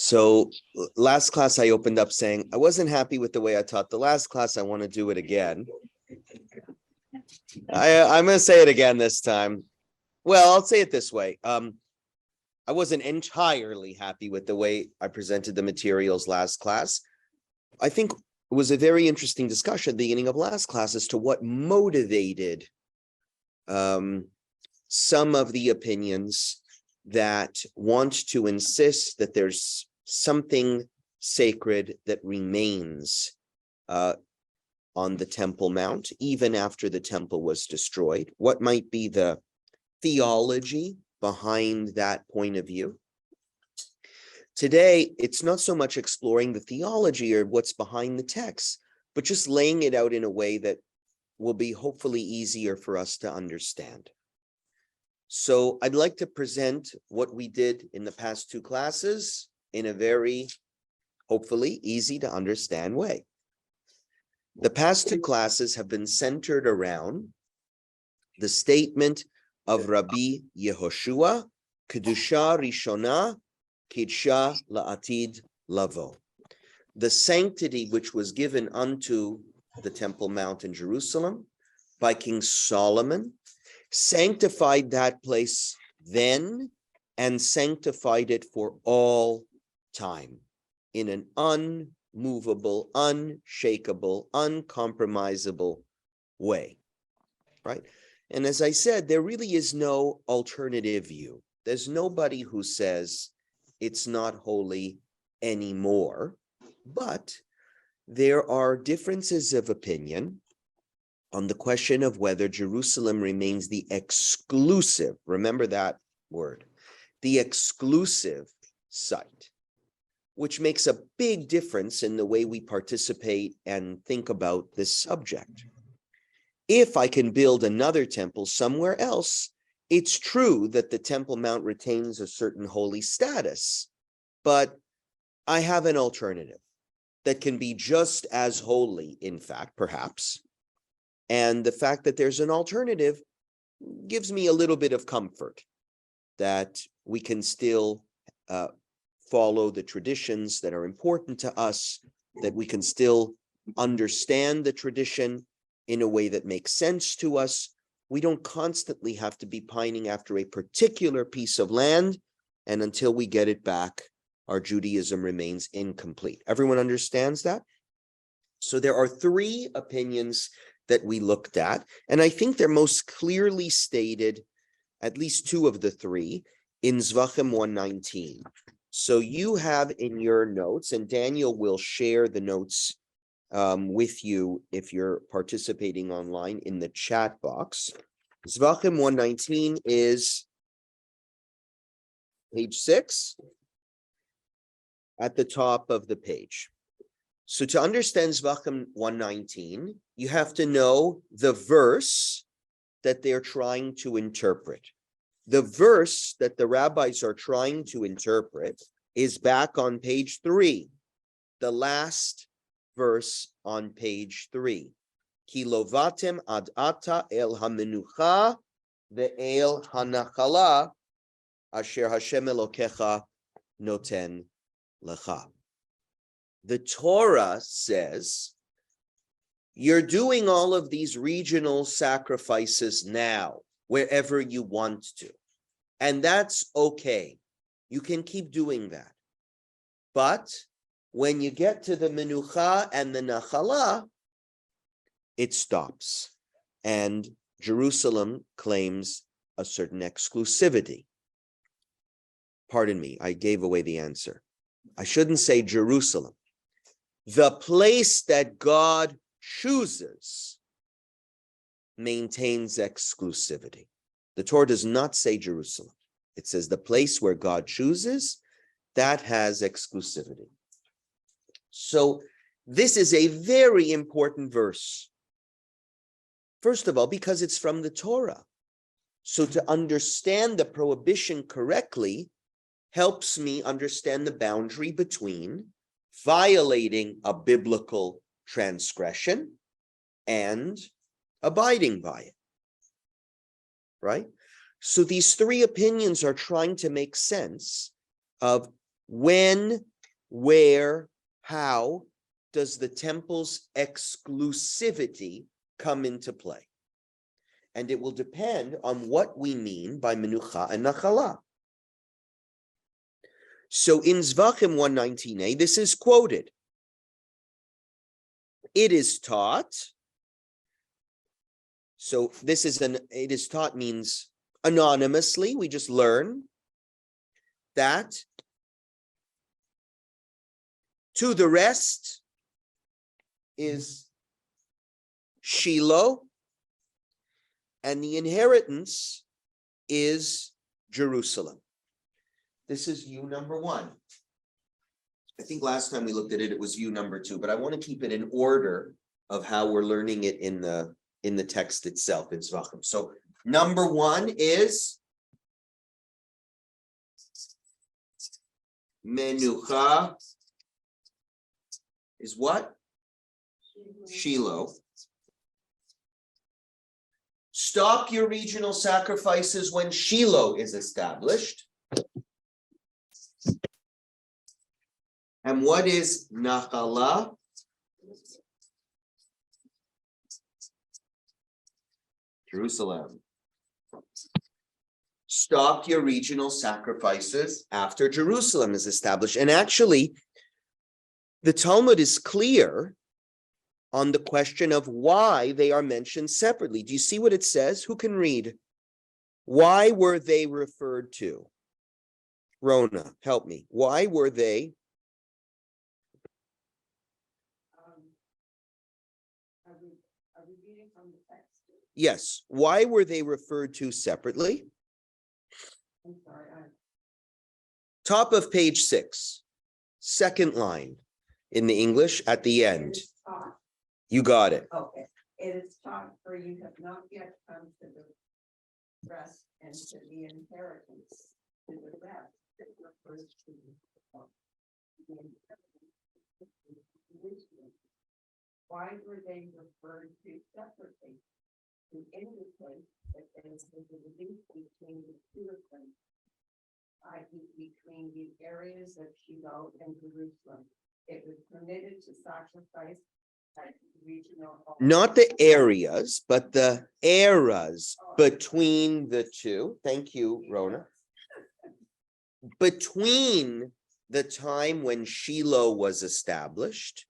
So last class I opened up saying I wasn't happy with the way I taught the last class. I want to do it again. I'm going to say it again this time. Well, I'll say it this way. I wasn't entirely happy with the way I presented the materials last class. I think it was a very interesting discussion at the beginning of last class as to what motivated some of the opinions that want to insist that there's something sacred that remains on the Temple Mount, even after the temple was destroyed. What might be the theology behind that point of view? Today, it's not so much exploring the theology or what's behind the text, but just laying it out in a way that will be hopefully easier for us to understand. So I'd like to present what we did in the past two classes in a very, hopefully, easy to understand way. The past two classes have been centered around the statement of Rabbi Yehoshua, Kedusha Rishona, Kidsha La'atid Lavo. The sanctity which was given unto the Temple Mount in Jerusalem by King Solomon sanctified that place then and sanctified it for all time in an unmovable, unshakable, uncompromisable way, right? And as I said, there really is no alternative view. There's nobody who says it's not holy anymore, but there are differences of opinion on the question of whether Jerusalem remains the exclusive, remember that word, the exclusive site, which makes a big difference in the way we participate and think about this subject. If I can build another temple somewhere else, it's true that the Temple Mount retains a certain holy status, but I have an alternative that can be just as holy, in fact, perhaps. And the fact that there's an alternative gives me a little bit of comfort that we can still follow the traditions that are important to us, that we can still understand the tradition in a way that makes sense to us. We don't constantly have to be pining after a particular piece of land, and until we get it back, our Judaism remains incomplete. Everyone understands that? So there are three opinions that we looked at, and I think they're most clearly stated, at least two of the three, in Zvachim 119. So you have in your notes, and Daniel will share the notes with you if you're participating online in the chat box. Zvachim 119 is page 6 at the top of the page. So to understand Zvachim 119, you have to know the verse that they're trying to interpret. The verse that the rabbis are trying to interpret is back on page 3, the last verse on page 3. Ki lovatem ad ata el hamenucha ve'el hanachala asher Hashem Elokecha noten lecha. The Torah says, you're doing all of these regional sacrifices now, wherever you want to. And that's okay. You can keep doing that. But when you get to the Menucha and the Nachala, it stops. And Jerusalem claims a certain exclusivity. Pardon me, I gave away the answer. I shouldn't say Jerusalem. The place that God chooses maintains exclusivity. The Torah does not say Jerusalem. It says the place where God chooses, that has exclusivity. So this is a very important verse. First of all, because it's from the Torah. So to understand the prohibition correctly helps me understand the boundary between violating a biblical transgression and abiding by it, right? So these three opinions are trying to make sense of when how does the temple's exclusivity come into play? And it will depend on what we mean by menucha and nachala. So in Zvachim 119a, this is quoted. It is taught. So this is it is taught means anonymously. We just learn that to the rest is Shiloh, and the inheritance is Jerusalem. This is view number 1. I think last time we looked at it, it was view number 2, but I want to keep it in order of how we're learning it in the text itself in Zvachim. So number 1 is Menucha is what? Shiloh. Stop your regional sacrifices when Shiloh is established. And what is Nachala? Jerusalem. Stop your regional sacrifices after Jerusalem is established. And actually, the Talmud is clear on the question of why they are mentioned separately. Do you see what it says? Who can read? Why were they referred to? Rona, help me. Why were they? Are we reading from the text? Yes. Why were they referred to separately? I'm sorry. Top of page 6, second line in the English at the end. You got it. Okay. It is taught, for you have not yet come to the rest and to the inheritance. To the rest, it refers to the inheritance. Why were they referred to separately? To indicate that there is a division between the two of them, i.e., between the areas of Shiloh and Jerusalem. It was permitted to sacrifice at regional. Not the areas, but the eras between the two. Thank you, Rona. Between the time when Shiloh was established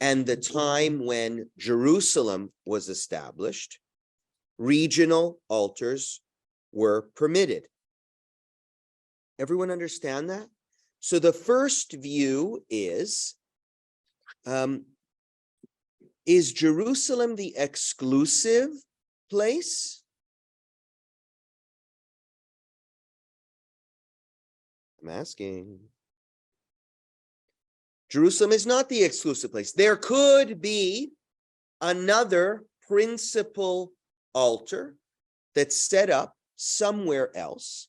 and the time when Jerusalem was established, regional altars were permitted. Everyone understand that? So the first view is Jerusalem the exclusive place? I'm asking. Jerusalem is not the exclusive place. There could be another principal altar that's set up somewhere else.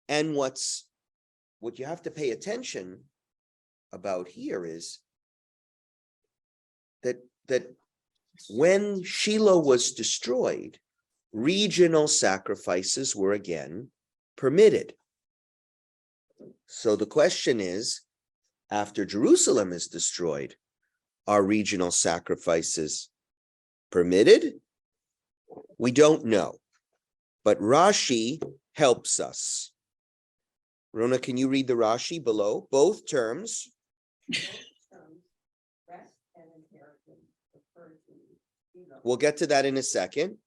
And what you have to pay attention about here is that when Shiloh was destroyed, regional sacrifices were again permitted. So the question is, after Jerusalem is destroyed, are regional sacrifices permitted? We don't know, but Rashi helps us. Rona, can you read the Rashi below? Both terms. We'll get to that in a second.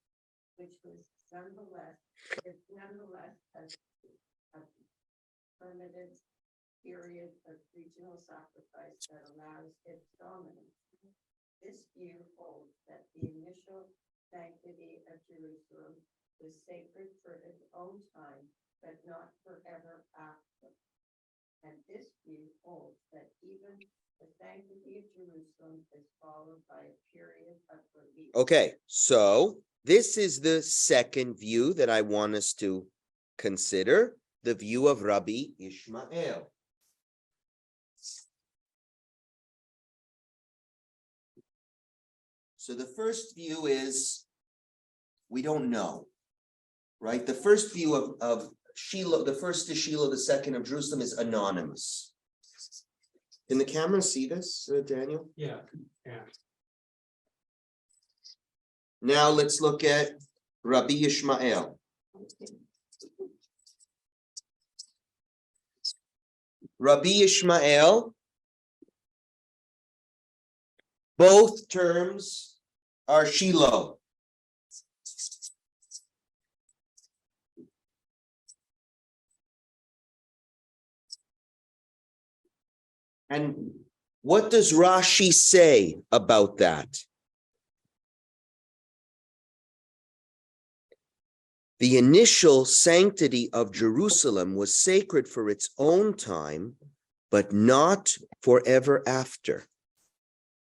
Which was nonetheless has a permitted period of regional sacrifice that allows its dominance. This view holds that the initial sanctity of Jerusalem was sacred for its own time, but not forever after. And this view holds that even the sanctity of Jerusalem is followed by a period of relief. Okay, so this is the second view that I want us to consider, the view of Rabbi Ishmael. So the first view is, we don't know, right? The first view of Shiloh, the first is Shiloh, the second of Jerusalem is anonymous. Can the camera see this, Daniel? Yeah. Now let's look at Rabbi Ishmael. Rabbi Ishmael, both terms are Shiloh. And what does Rashi say about that? The initial sanctity of Jerusalem was sacred for its own time, but not forever after.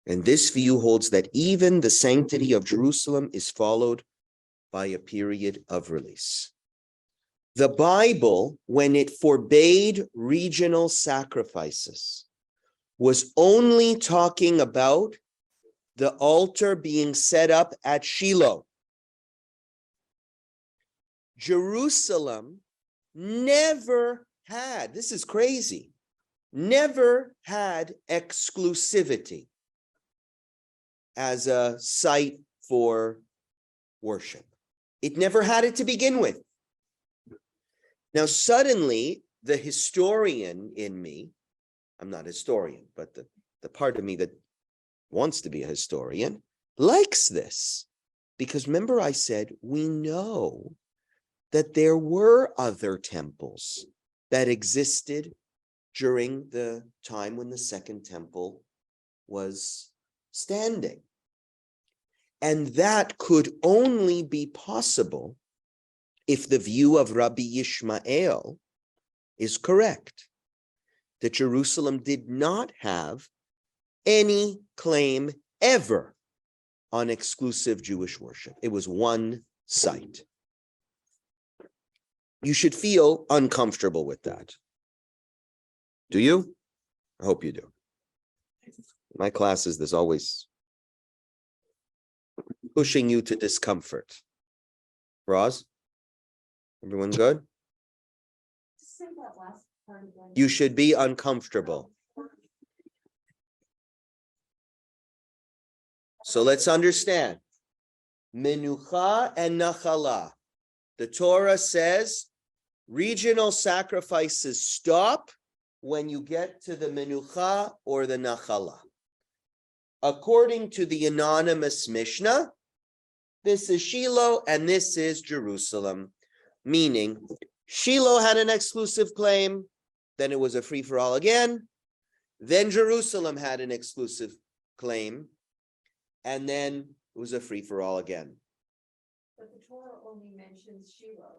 And this view holds that even the sanctity of Jerusalem is followed by a period of release. The Bible, when it forbade regional sacrifices, was only talking about the altar being set up at Shiloh. Jerusalem never had, this is crazy, never had exclusivity as a site for worship. It never had it to begin with. Now, suddenly, the historian in me, I'm not a historian, but the part of me that wants to be a historian likes this. Because remember I said, we know that there were other temples that existed during the time when the second temple was standing. And that could only be possible if the view of Rabbi Ishmael is correct, that Jerusalem did not have any claim ever on exclusive Jewish worship. It was one site. You should feel uncomfortable with that. Do you? I hope you do. My classes, there's always pushing you to discomfort. Roz? Everyone good? You should be uncomfortable. So let's understand. Menucha and Nachala. The Torah says regional sacrifices stop when you get to the Menucha or the Nachala. According to the anonymous Mishnah, this is Shiloh and this is Jerusalem. Meaning, Shiloh had an exclusive claim, then it was a free-for-all again. Then Jerusalem had an exclusive claim, and then it was a free-for-all again. But the Torah only mentions Shiloh.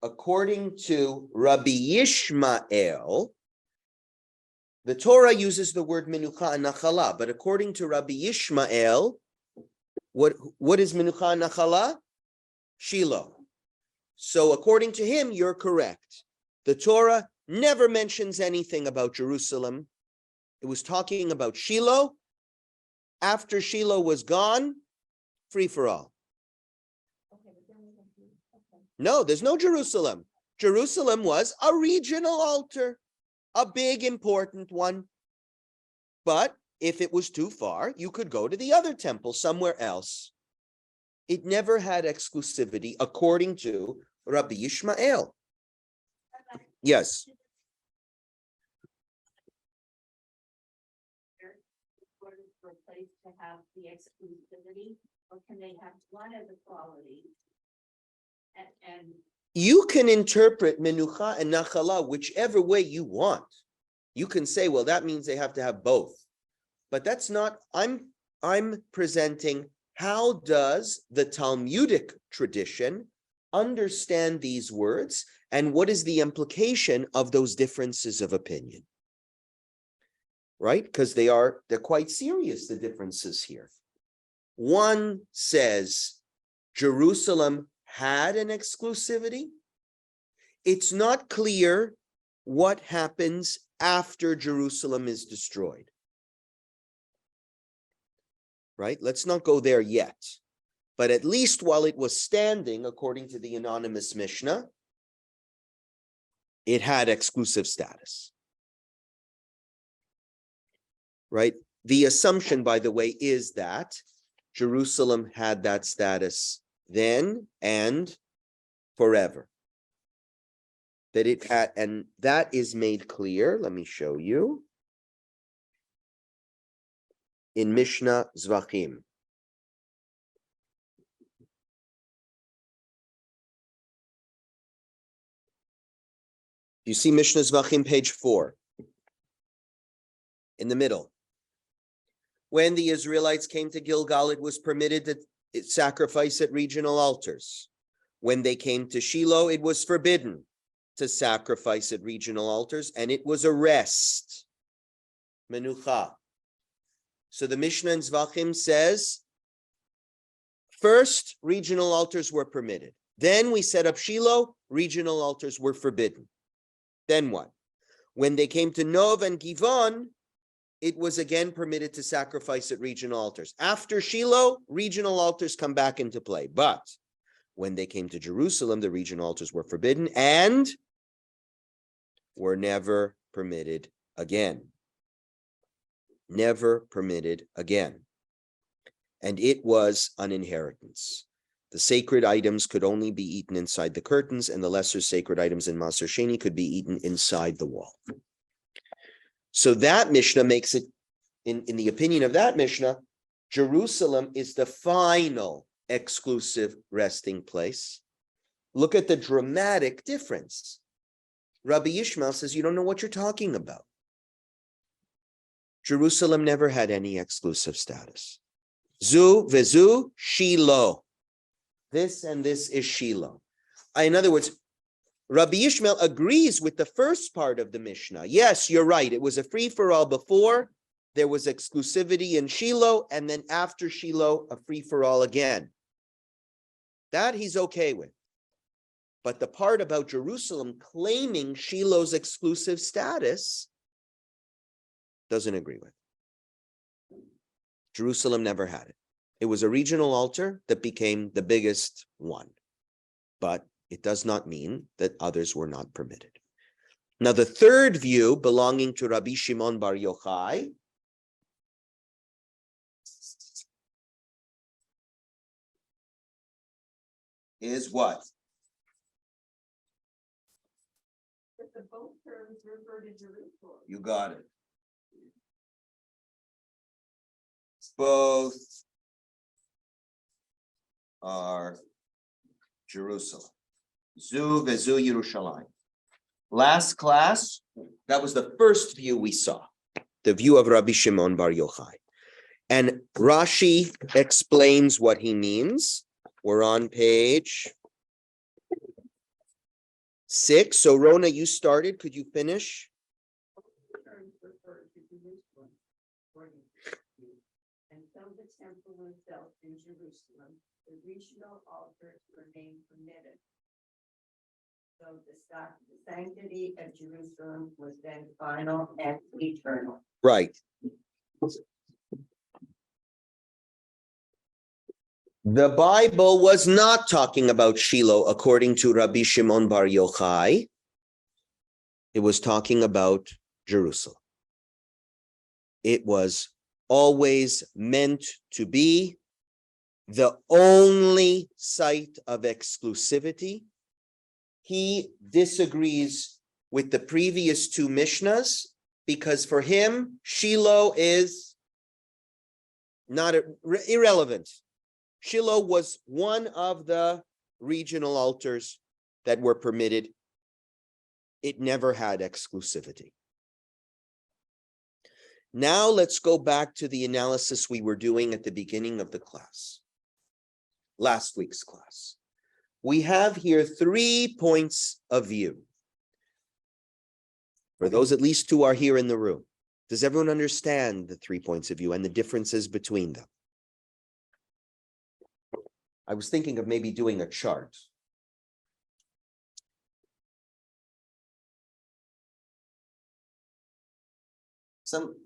According to Rabbi Ishmael, the Torah uses the word Menucha and Nachala, but according to Rabbi Ishmael, what is Menucha and Nachala? Shiloh. So according to him, you're correct. The Torah never mentions anything about Jerusalem. It was talking about Shiloh. After Shiloh was gone, free for all. No, there's no Jerusalem. Jerusalem was a regional altar, a big, important one. But if it was too far, you could go to the other temple somewhere else. It never had exclusivity, according to Rabbi Ishmael. Yes. For a place to have the exclusivity, or can they have one of the qualities? And You can interpret Menucha and Nachala whichever way you want. You can say, well, that means they have to have both. But that's not, I'm presenting how does the Talmudic tradition understand these words and what is the implication of those differences of opinion? Right? Because they're quite serious, the differences here. One says Jerusalem had an exclusivity. It's not clear what happens after Jerusalem is destroyed. Right? Let's not go there yet. But at least while it was standing, according to the anonymous Mishnah, it had exclusive status. right? The assumption, by the way, is that Jerusalem had that status then and forever. That it had, and that is made clear. Let me show you. In Mishnah Zvachim. You see Mishnah Zvachim, page 4. In the middle. When the Israelites came to Gilgal, it was permitted to sacrifice at regional altars. When they came to Shiloh, it was forbidden to sacrifice at regional altars, and it was a rest. Menucha. So the Mishnah in Zvachim says, first, regional altars were permitted. Then we set up Shiloh, regional altars were forbidden. Then what? When they came to Nov and Givon, it was again permitted to sacrifice at regional altars. After Shiloh, regional altars come back into play. But when they came to Jerusalem, the regional altars were forbidden and were never permitted again. Never permitted again. And it was an inheritance. The sacred items could only be eaten inside the curtains, and the lesser sacred items in Maser Sheni could be eaten inside the wall. So that Mishnah makes it, in the opinion of that Mishnah, Jerusalem is the final exclusive resting place. Look at the dramatic difference. Rabbi Yishmael says, you don't know what you're talking about. Jerusalem never had any exclusive status. Zu vezu Shiloh. This and this is Shiloh. In other words, Rabbi Yishmael agrees with the first part of the Mishnah. Yes, you're right. It was a free-for-all before. There was exclusivity in Shiloh, and then after Shiloh, a free-for-all again. That he's okay with. But the part about Jerusalem claiming Shiloh's exclusive status doesn't agree with. Jerusalem never had it. It was a regional altar that became the biggest one. But it does not mean that others were not permitted. Now, the third view belonging to Rabbi Shimon Bar Yochai is what? But the both terms refer to Jerusalem. You got it. Both are Jerusalem. Zu vezu Yerushalayim. Last class, that was the first view we saw, the view of Rabbi Shimon Bar Yochai. And Rashi explains what he means. We're on page 6. So Rona, you started. Could you finish? Terms refer to Jerusalem, according to you. Until the temple was built in Jerusalem, the regional altars remained permitted. So the sanctity of Jerusalem was then final and eternal. Right. The Bible was not talking about Shiloh according to Rabbi Shimon Bar Yochai. It was talking about Jerusalem. It was always meant to be the only site of exclusivity. He disagrees with the previous two Mishnahs because for him, Shiloh is not irrelevant. Shiloh was one of the regional altars that were permitted. It never had exclusivity. Now let's go back to the analysis we were doing at the beginning of the class, last week's class. We have here 3 points of view. For those at least who are here in the room, does everyone understand the 3 points of view and the differences between them? I was thinking of maybe doing a chart.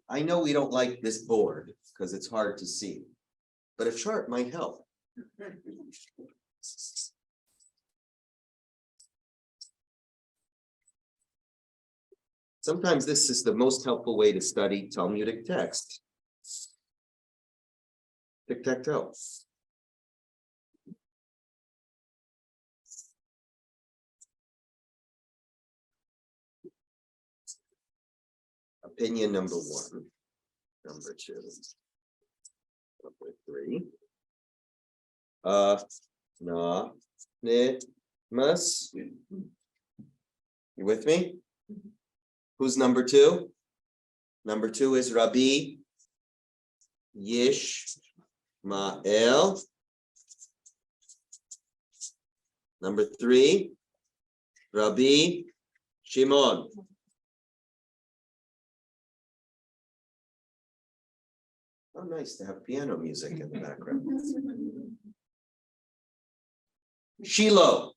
I know we don't like this board because it's hard to see, but a chart might help. Sometimes this is the most helpful way to study Talmudic text. Tic-tac-toe. Opinion number one, number two, number three. Na, ne, mas. You with me? Who's number two? Number two is Rabbi Yishmael. Number three, Rabbi Shimon. Oh, nice to have piano music in the background. Shiloh.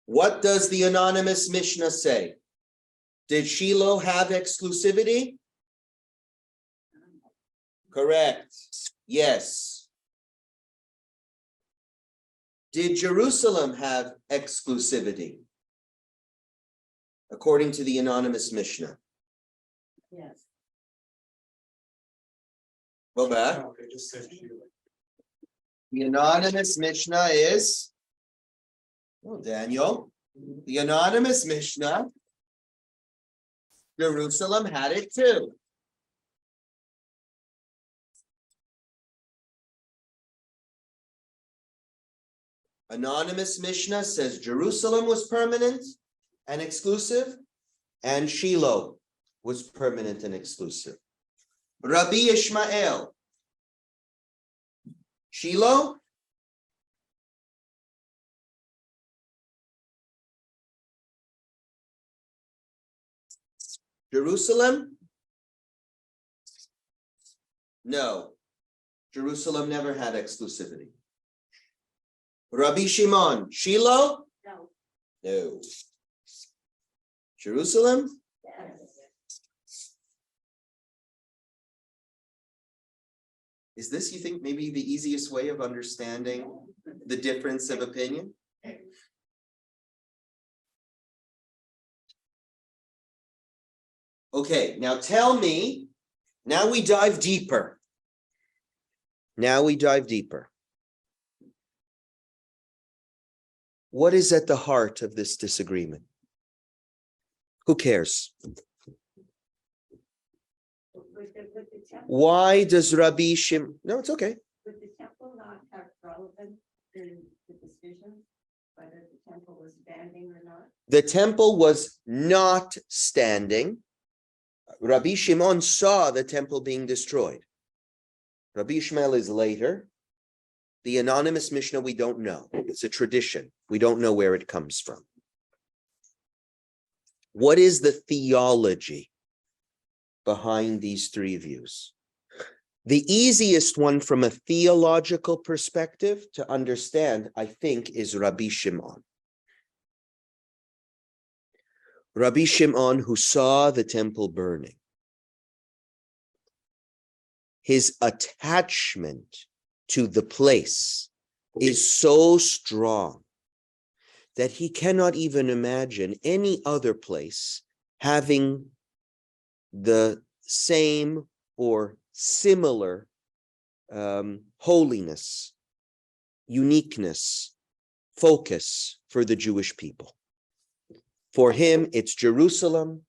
What does the anonymous Mishnah say? Did Shiloh have exclusivity? Correct. Yes. Did Jerusalem have exclusivity? According to the anonymous Mishnah. Yes. Go back. The anonymous Mishnah is, oh, Daniel, the anonymous Mishnah, Jerusalem had it too. Anonymous Mishnah says Jerusalem was permanent and exclusive, and Shiloh was permanent and exclusive. Rabbi Ishmael, Shiloh, Jerusalem? No, Jerusalem never had exclusivity. Rabbi Shimon, Shiloh? No. No. Jerusalem? Yes. Is this, you think, maybe the easiest way of understanding the difference of opinion? Okay, now tell me, now we dive deeper. Now we dive deeper. What is at the heart of this disagreement? Who cares? Would the temple, Why does Rabbi Shimon? No, it's okay. would the temple not have relevance in the decision whether the temple was standing or not? The temple was not standing. Rabbi Shimon saw the temple being destroyed. Rabbi Ishmael is later. The anonymous Mishnah, we don't know. It's a tradition. We don't know where it comes from. What is the theology behind these three views? The easiest one from a theological perspective to understand, I think, is Rabbi Shimon. Rabbi Shimon, who saw the temple burning. His attachment to the place is so strong that he cannot even imagine any other place having the same or similar holiness, uniqueness, focus for the Jewish people. For him, it's Jerusalem.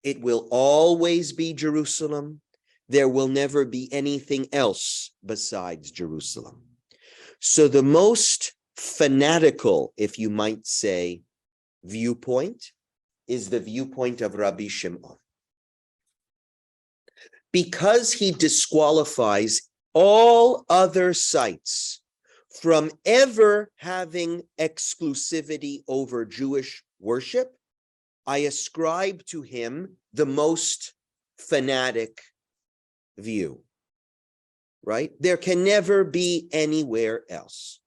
It will always be Jerusalem. There will never be anything else besides Jerusalem. So the most fanatical, if you might say, viewpoint is the viewpoint of Rabbi Shimon. Because he disqualifies all other sites from ever having exclusivity over Jewish worship, I ascribe to him the most fanatic view, right? There can never be anywhere else.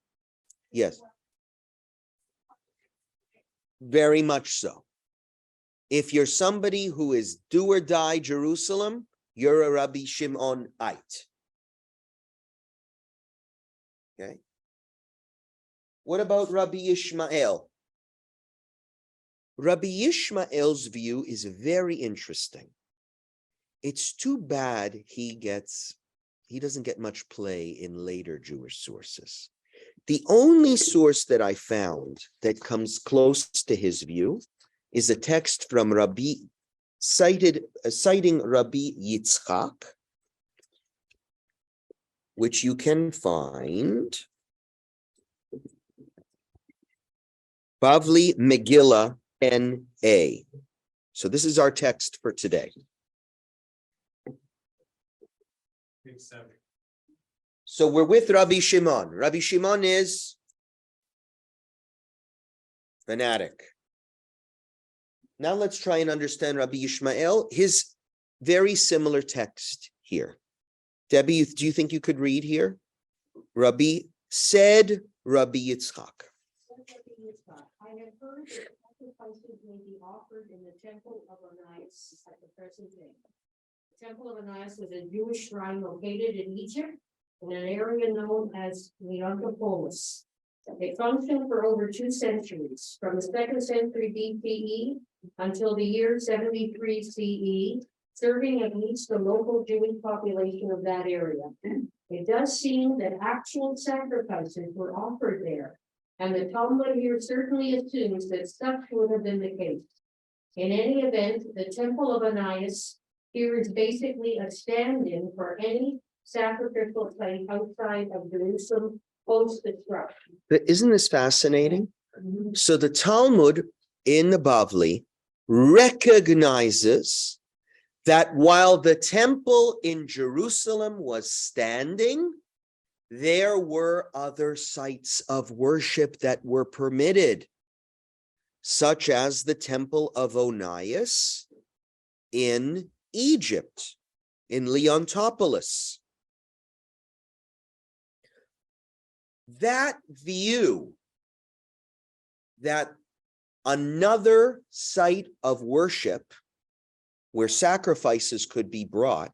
Yes. Very much so. If you're somebody who is do or die Jerusalem, you're a Rabbi Shimonite. Okay. What about Rabbi Ishmael? Rabbi Yishmael's view is very interesting. It's too bad he doesn't get much play in later Jewish sources. The only source that I found that comes close to his view is a text from Rabbi, citing Rabbi Yitzchak, which you can find Bavli Megillah N.A. So this is our text for today. So we're with Rabbi Shimon. Rabbi Shimon is fanatic. Now let's try and understand Rabbi Yishmael, his very similar text here. Debbie, do you think you could read here? Rabbi said, Rabbi Yitzchak. I have heard that sacrifices may be offered in the temple of Holiness at the present day. The temple of Holiness was a Jewish shrine located in Egypt in an area known as Leontopolis. It functioned for over 2 centuries, from the 2nd century BCE until the year 73 CE, serving at least the local Jewish population of that area. It does seem that actual sacrifices were offered there, and the Talmud here certainly assumes that such would have been the case. In any event, the Temple of Onias here is basically a stand-in for any sacrificial site outside of Jerusalem post-destruction. Isn't this fascinating? So the Talmud in the Bavli recognizes that while the temple in Jerusalem was standing, there were other sites of worship that were permitted, such as the temple of Onias in Egypt, in Leontopolis. That view that another site of worship where sacrifices could be brought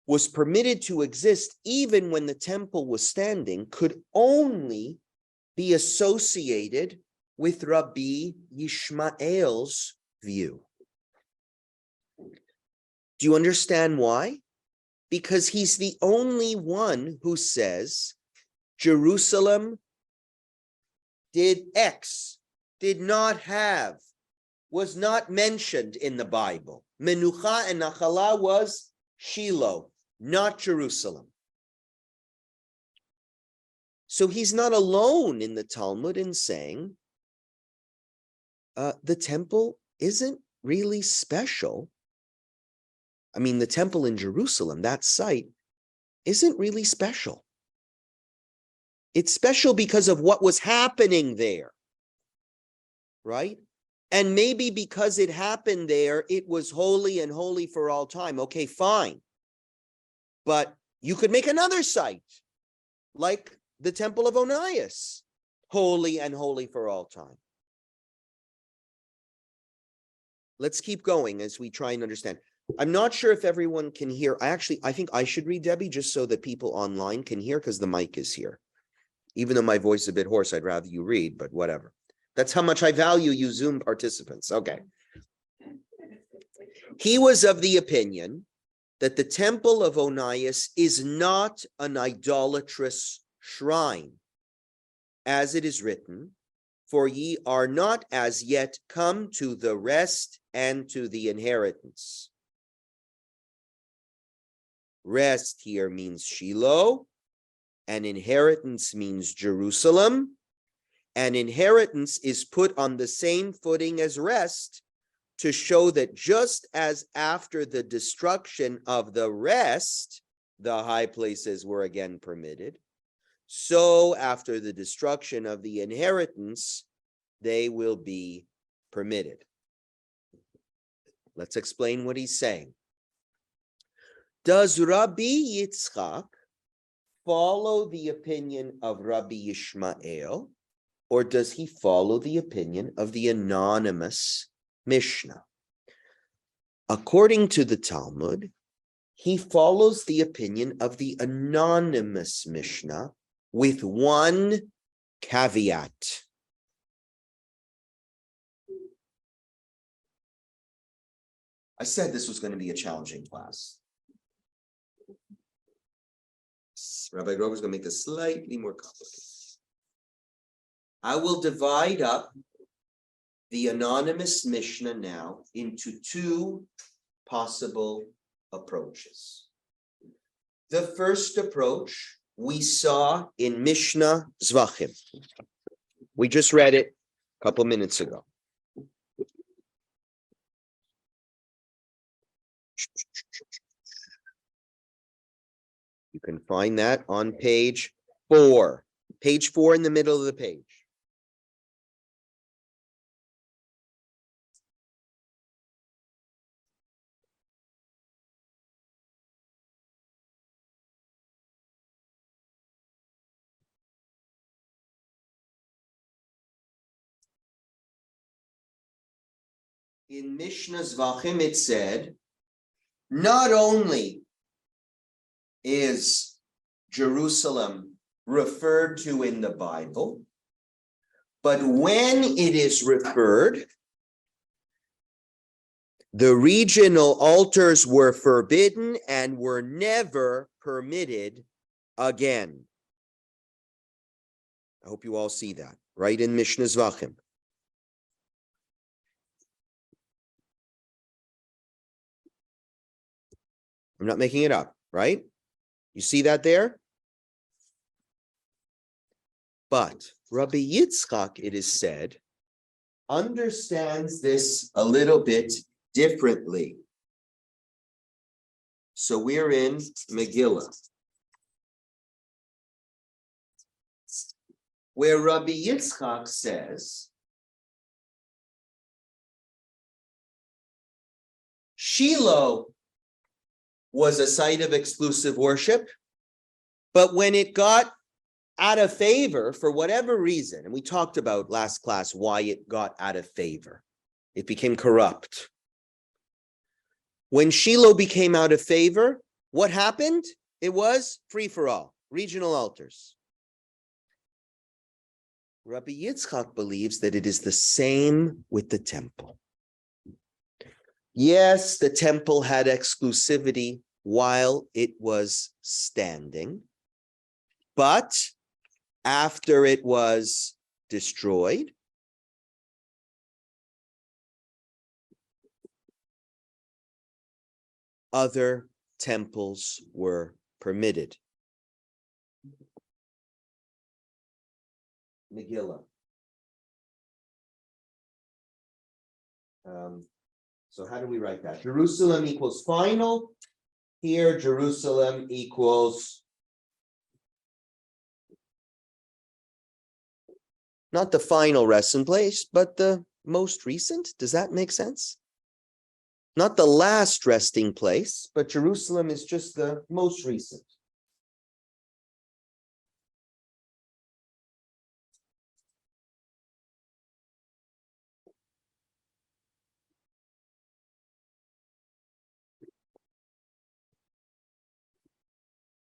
was permitted to exist even when the temple was standing could only be associated with Rabbi Yishmael's view. Do you understand why? Because he's the only one who says Jerusalem did X, did not have, was not mentioned in the Bible. Menucha and Nachala was Shiloh, not Jerusalem. So he's not alone in the Talmud in saying the temple isn't really special. I mean, the temple in Jerusalem, that site, isn't really special. It's special because of what was happening there, right? And maybe because it happened there, it was holy and holy for all time. Okay, fine. But you could make another site, like the Temple of Onias, holy and holy for all time. Let's keep going as we try and understand. I'm not sure if everyone can hear. I think I should read, Debbie, just so that people online can hear, because the mic is here. Even though my voice is a bit hoarse, I'd rather you read, but whatever. That's how much I value you Zoom participants. Okay. He was of the opinion that the Temple of Onias is not an idolatrous shrine, as it is written, for ye are not as yet come to the rest and to the inheritance. Rest here means Shiloh, and inheritance means Jerusalem, and inheritance is put on the same footing as rest to show that just as after the destruction of the rest, the high places were again permitted, so after the destruction of the inheritance, they will be permitted. Let's explain what he's saying. Does Rabbi Yitzchak follow the opinion of Rabbi Yishmael, or does he follow the opinion of the anonymous Mishnah? According to the Talmud, he follows the opinion of the anonymous Mishnah with one caveat. I said this was going to be a challenging class. Rabbi Grover is going to make this slightly more complicated. I will divide up the anonymous Mishnah now into two possible approaches. The first approach we saw in Mishnah Zvachim. We just read it a couple minutes ago. You can find that on page 4. Page 4 in the middle of the page. In Mishnah Zvachim, it said, not only is Jerusalem referred to in the Bible, but when it is referred, the regional altars were forbidden and were never permitted again. I hope you all see that, right in Mishnah Zvachim. I'm not making it up, right? You see that there? But Rabbi Yitzchak, it is said, understands this a little bit differently. So we're in Megillah, where Rabbi Yitzchak says, Shiloh was a site of exclusive worship, but when it got out of favor for whatever reason, and we talked about last class why it got out of favor, it became corrupt. When Shiloh became out of favor, what happened? It was free for all, regional altars. Rabbi Yitzchak believes that it is the same with the temple. Yes, the temple had exclusivity while it was standing, but after it was destroyed, other temples were permitted. Megillah. So how do we write that? Jerusalem equals final. Here, Jerusalem equals not the final resting place, but the most recent. Does that make sense? Not the last resting place, but Jerusalem is just the most recent.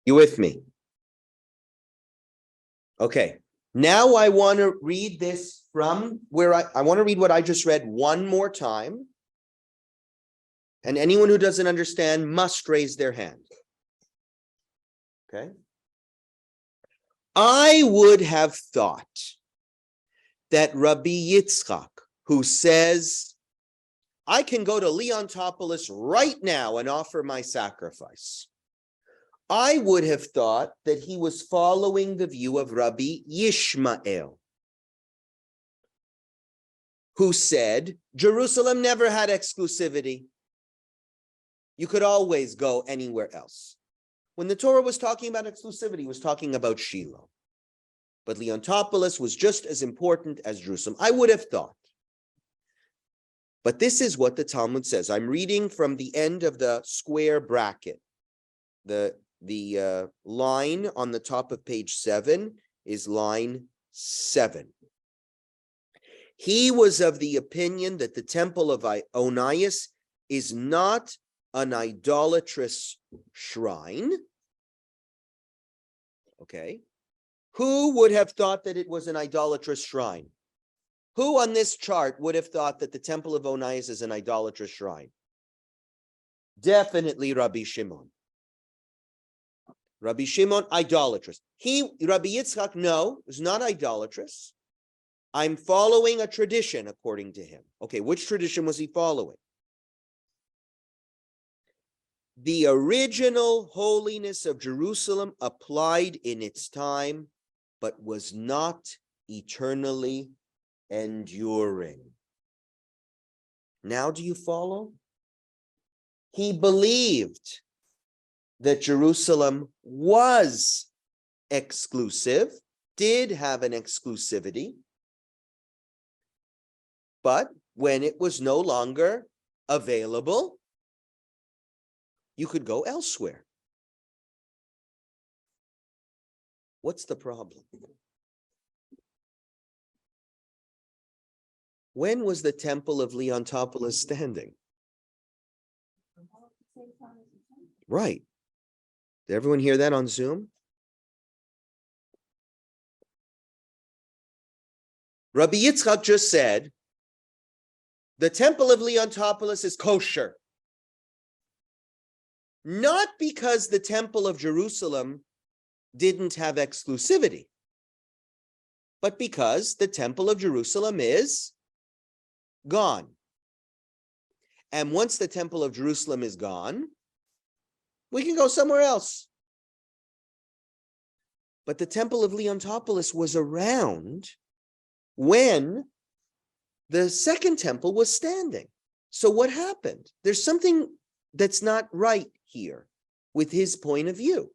You with me? Okay. Now I want to read this from where I want to read what I just read one more time. And anyone who doesn't understand must raise their hand. Okay. I would have thought that Rabbi Yitzchak, who says, I can go to Leontopolis right now and offer my sacrifice. I would have thought that he was following the view of Rabbi Yishmael, who said Jerusalem never had exclusivity. You could always go anywhere else. When the Torah was talking about exclusivity, it was talking about Shiloh. But Leontopolis was just as important as Jerusalem. I would have thought. But this is what the Talmud says. I'm reading from the end of the square bracket. The line on the top of page 7 is line 7. He was of the opinion that the temple of Onias is not an idolatrous shrine. Okay. Who would have thought that it was an idolatrous shrine? Who on this chart would have thought that the temple of Onias is an idolatrous shrine? Definitely Rabbi Shimon. Rabbi Shimon, idolatrous. Rabbi Yitzchak, no, is not idolatrous. I'm following a tradition, according to him. Okay, which tradition was he following? The original holiness of Jerusalem applied in its time, but was not eternally enduring. Now, do you follow? He believed that Jerusalem was exclusive, did have an exclusivity, but when it was no longer available, you could go elsewhere. What's the problem? When was the temple of Leontopolis standing? Right. Did everyone hear that on Zoom? Rabbi Yitzchak just said, the temple of Leontopolis is kosher. Not because the temple of Jerusalem didn't have exclusivity, but because the temple of Jerusalem is gone. And once the temple of Jerusalem is gone, we can go somewhere else. But the temple of Leontopolis was around when the second temple was standing. So what happened? There's something that's not right here with his point of view.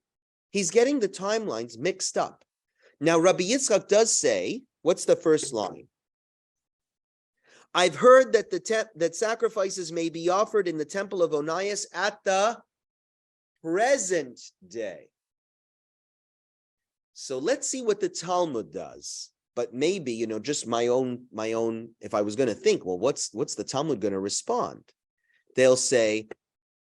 He's getting the timelines mixed up. Now, Rabbi Yitzchak does say, what's the first line? I've heard that that sacrifices may be offered in the temple of Onias at the present day. So let's see what the Talmud does. But maybe, just my own, if I was going to think, well, what's the Talmud going to respond? They'll say,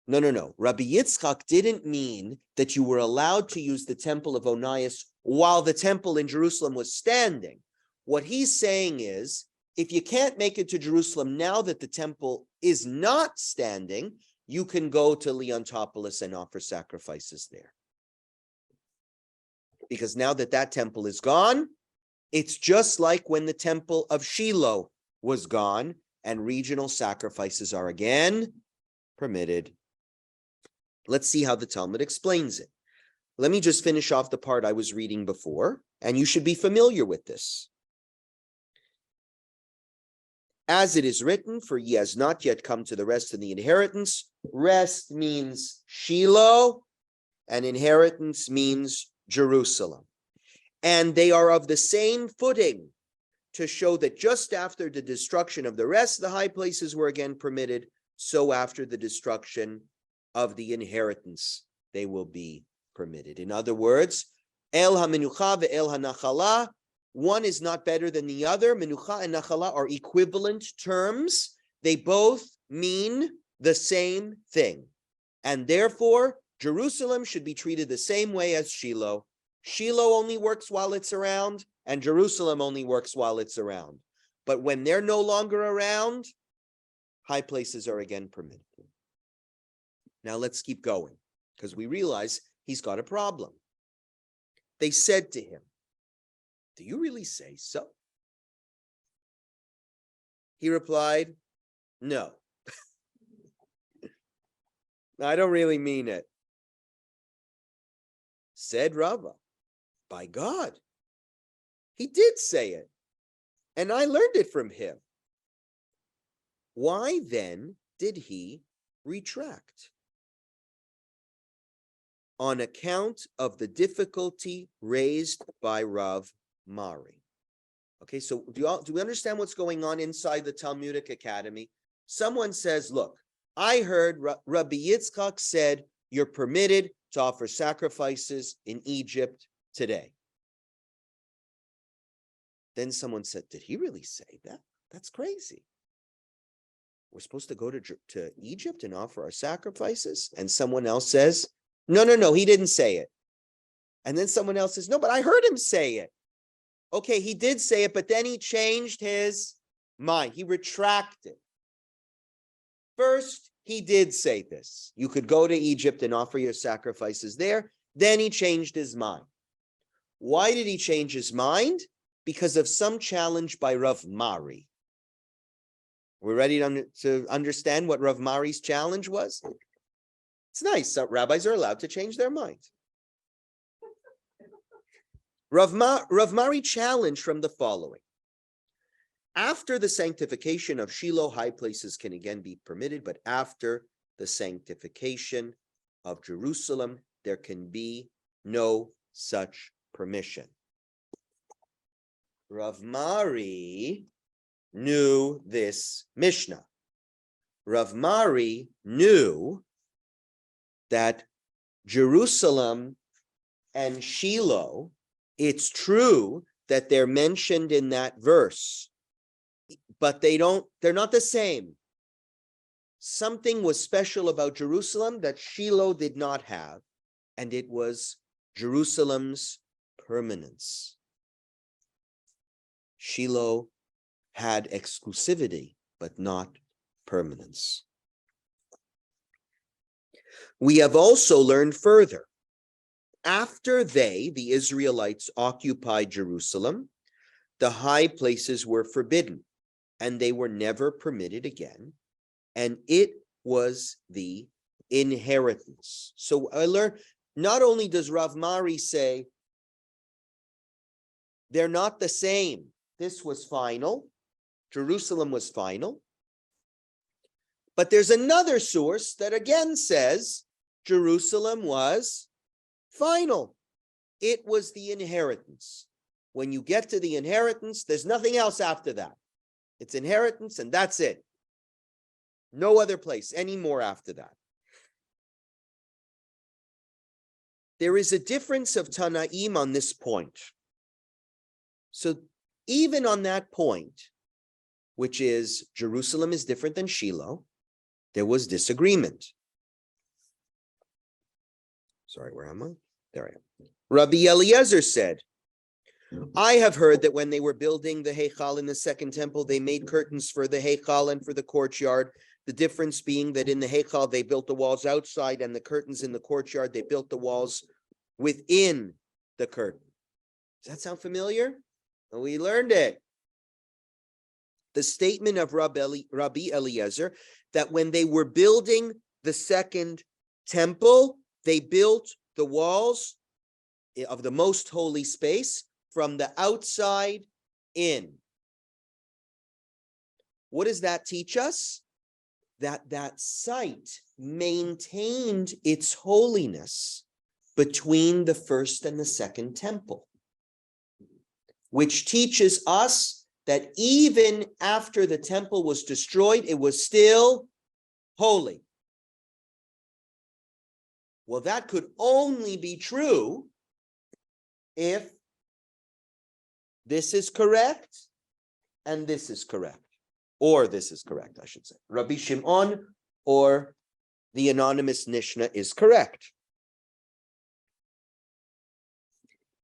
no. Rabbi Yitzchak didn't mean that you were allowed to use the temple of Onias while the temple in Jerusalem was standing. What he's saying is, if you can't make it to Jerusalem now that the temple is not standing, you can go to Leontopolis and offer sacrifices there. Because now that temple is gone, it's just like when the temple of Shiloh was gone and regional sacrifices are again permitted. Let's see how the Talmud explains it. Let me just finish off the part I was reading before, and you should be familiar with this. As it is written, for ye has not yet come to the rest of the inheritance. Rest means Shiloh, and inheritance means Jerusalem. And they are of the same footing, to show that just after the destruction of the rest, the high places were again permitted. So after the destruction of the inheritance, they will be permitted. In other words, El HaMenucha ve'el HaNachala, one is not better than the other. Menucha and Nachala are equivalent terms. They both mean the same thing. And therefore, Jerusalem should be treated the same way as Shiloh. Shiloh only works while it's around, and Jerusalem only works while it's around. But when they're no longer around, high places are again permitted. Now let's keep going, because we realize he's got a problem. They said to him, do you really say so? He replied, no. I don't really mean it. Said Rabbi, by God, he did say it, and I learned it from him. Why then did he retract? On account of the difficulty raised by Rav Mari. Okay, so do we understand what's going on inside the Talmudic Academy? Someone says, look, I heard Rabbi Yitzchak said you're permitted to offer sacrifices in Egypt today. Then someone said, did he really say that? That's crazy. We're supposed to go to Egypt and offer our sacrifices? And someone else says, no, he didn't say it. And then someone else says, no, but I heard him say it. Okay, he did say it, but then he changed his mind. He retracted. First, he did say this. You could go to Egypt and offer your sacrifices there. Then he changed his mind. Why did he change his mind? Because of some challenge by Rav Mari. We're ready to understand what Rav Mari's challenge was? It's nice. So rabbis are allowed to change their mind. Rav Mari challenged from the following. After the sanctification of Shiloh, high places can again be permitted, but after the sanctification of Jerusalem, there can be no such permission. Rav Mari knew this Mishnah. Rav Mari knew that Jerusalem and Shiloh, it's true that they're mentioned in that verse, but they're not the same. Something was special about Jerusalem that Shiloh did not have, and it was Jerusalem's permanence. Shiloh had exclusivity, but not permanence. We have also learned further. After the Israelites, occupied Jerusalem, the high places were forbidden, and they were never permitted again, and it was the inheritance. So I learned, not only does Rav Mari say, they're not the same. This was final. Jerusalem was final. But there's another source that again says Jerusalem was final. It was the inheritance. When you get to the inheritance, there's nothing else after that. It's inheritance and that's it. No other place anymore after that. There is a difference of Tanaim on this point. So even on that point, which is Jerusalem is different than Shiloh, there was disagreement. Sorry, where am I? There I am. Rabbi Eliezer said, I have heard that when they were building the Heichal in the second temple, they made curtains for the Heichal and for the courtyard. The difference being that in the Heichal, they built the walls outside, and the curtains in the courtyard, they built the walls within the curtain. Does that sound familiar? Well, we learned it. The statement of Rabbi Eliezer that when they were building the second temple, they built the walls of the most holy space from the outside in. What does that teach us? That site maintained its holiness between the first and the second temple, which teaches us that even after the temple was destroyed, it was still holy. Well, that could only be true if this is correct and this is correct. Or this is correct, I should say. Rabbi Shimon or the anonymous Mishnah is correct.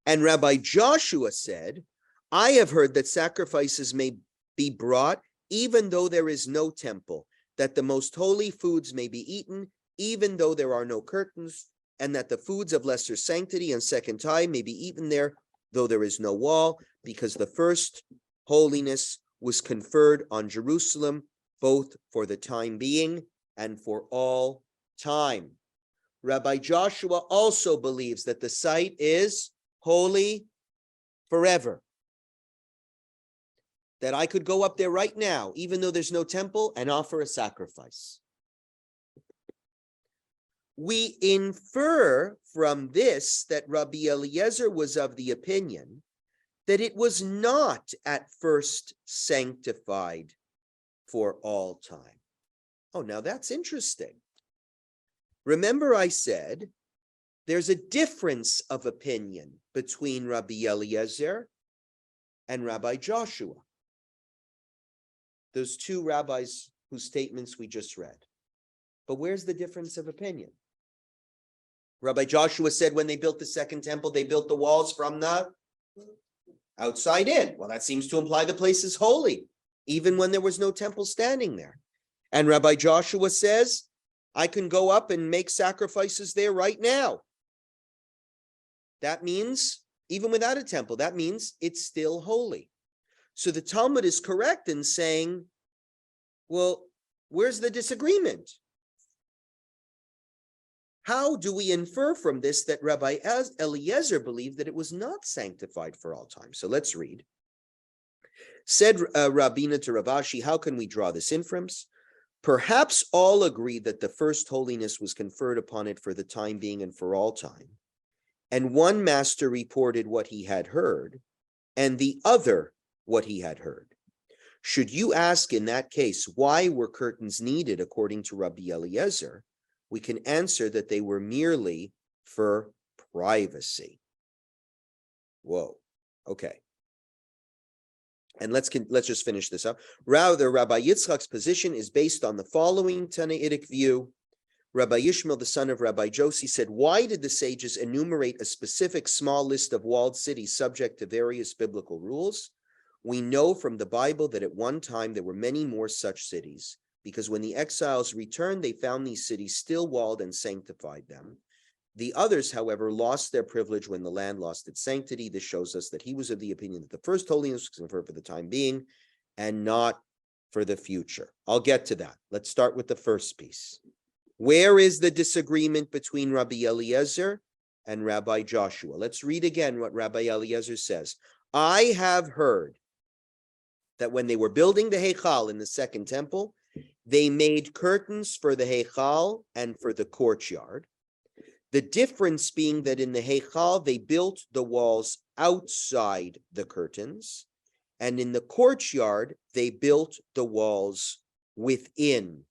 And Rabbi Joshua said, I have heard that sacrifices may be brought even though there is no temple, that the most holy foods may be eaten even though there are no curtains, and that the foods of lesser sanctity and second time may be eaten there though there is no wall, because the first holiness was conferred on Jerusalem, both for the time being and for all time. Rabbi Joshua also believes that the site is holy forever. That I could go up there right now, even though there's no temple, and offer a sacrifice. We infer from this that Rabbi Eliezer was of the opinion that it was not at first sanctified for all time. Oh, now that's interesting. Remember I said there's a difference of opinion between Rabbi Eliezer and Rabbi Joshua. Those two rabbis whose statements we just read. But where's the difference of opinion? Rabbi Joshua said when they built the second temple, they built the walls from the outside in. Well, that seems to imply the place is holy, even when there was no temple standing there. And Rabbi Joshua says I can go up and make sacrifices there right now. That means, even without a temple, that means it's still holy. So the Talmud is correct in saying, well, where's the disagreement? How do we infer from this that Rabbi Eliezer believed that it was not sanctified for all time? So let's read. Said Rabina to Rav Ashi, how can we draw this inference? Perhaps all agree that the first holiness was conferred upon it for the time being and for all time. And one master reported what he had heard, and the other what he had heard. Should you ask in that case, why were curtains needed according to Rabbi Eliezer? We can answer that they were merely for privacy. Whoa, okay. And let's just finish this up. Rather, Rabbi Yitzchak's position is based on the following Tannaitic view. Rabbi Yishmael, the son of Rabbi Josi, said, why did the sages enumerate a specific small list of walled cities subject to various biblical rules? We know from the Bible that at one time there were many more such cities, because when the exiles returned, they found these cities still walled and sanctified them. The others, however, lost their privilege when the land lost its sanctity. This shows us that he was of the opinion that the first holiness was conferred for the time being and not for the future. I'll get to that. Let's start with the first piece. Where is the disagreement between Rabbi Eliezer and Rabbi Joshua? Let's read again what Rabbi Eliezer says. I have heard that when they were building the Heichal in the second temple, they made curtains for the Heichal and for the courtyard. The difference being that in the Heichal, they built the walls outside the curtains, and in the courtyard, they built the walls within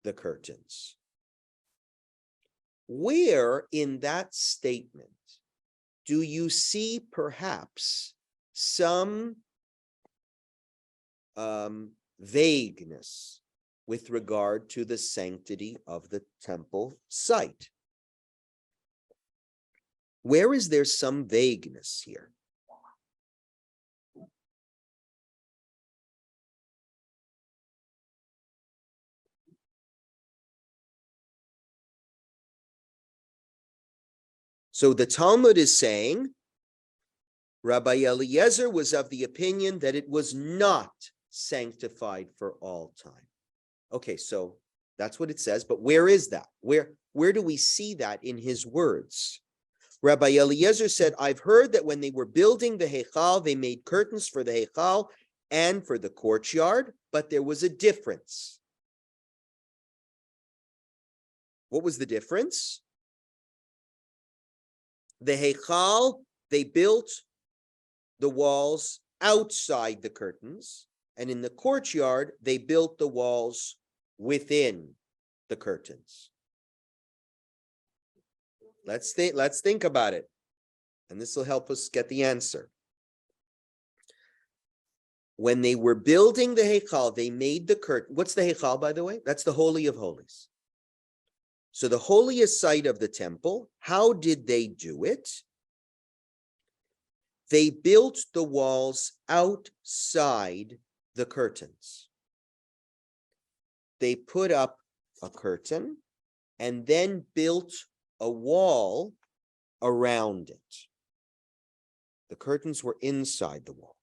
the curtains. Where in that statement do you see perhaps some vagueness with regard to the sanctity of the temple site? Where is there some vagueness here? So the Talmud is saying Rabbi Eliezer was of the opinion that it was not sanctified for all time. Okay, so that's what it says, but where is that? Where do we see that in his words? Rabbi Eliezer said, I've heard that when they were building the Heichal, they made curtains for the Heichal and for the courtyard, but there was a difference. What was the difference? The Heichal, they built the walls outside the curtains, and in the courtyard, they built the walls within the curtains. Let's think about it, and this will help us get the answer. When they were building the Heichal, they made the curtain. What's the Heichal, by the way? That's the Holy of Holies. So the holiest site of the temple, how did they do it? They built the walls outside the curtains. They put up a curtain and then built a wall around it. The curtains were inside the wall.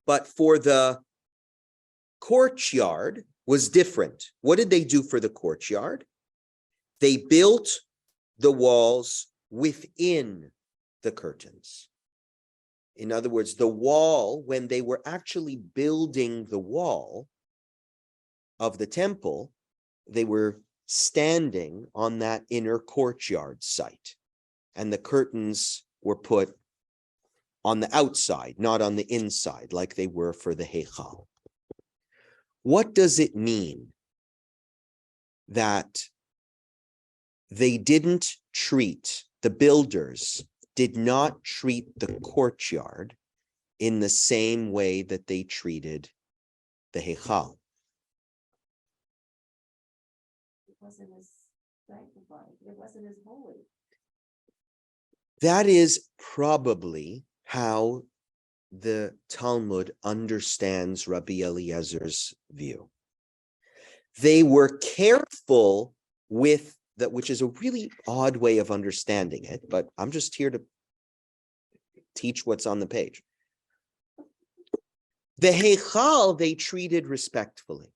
But for the courtyard was different. What did they do for the courtyard? They built the walls within the curtains. In other words, the wall, when they were actually building the wall of the temple, they were standing on that inner courtyard site, and the curtains were put on the outside, not on the inside, like they were for the Heichal. What does it mean that they didn't treat, the builders did not treat the courtyard in the same way that they treated the Heichal? It wasn't as sanctified. It wasn't as holy. That is probably how the Talmud understands Rabbi Eliezer's view. They were careful with that, which is a really odd way of understanding it, but I'm just here to teach what's on the page. The Heichal they treated respectfully.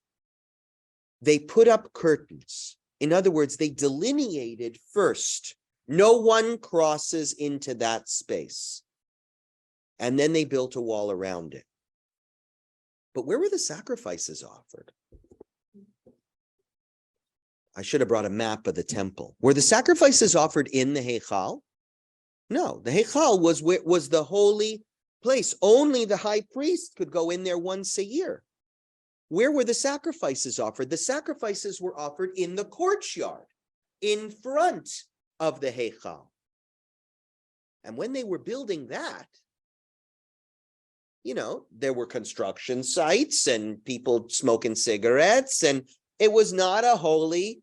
They put up curtains. In other words, they delineated first. No one crosses into that space. And then they built a wall around it. But where were the sacrifices offered? I should have brought a map of the temple. Were the sacrifices offered in the Heichal? No, the Heichal was the holy place. Only the high priest could go in there once a year. Where were the sacrifices offered? The sacrifices were offered in the courtyard, in front of the Heichal. And when they were building that, there were construction sites and people smoking cigarettes, and it was not a holy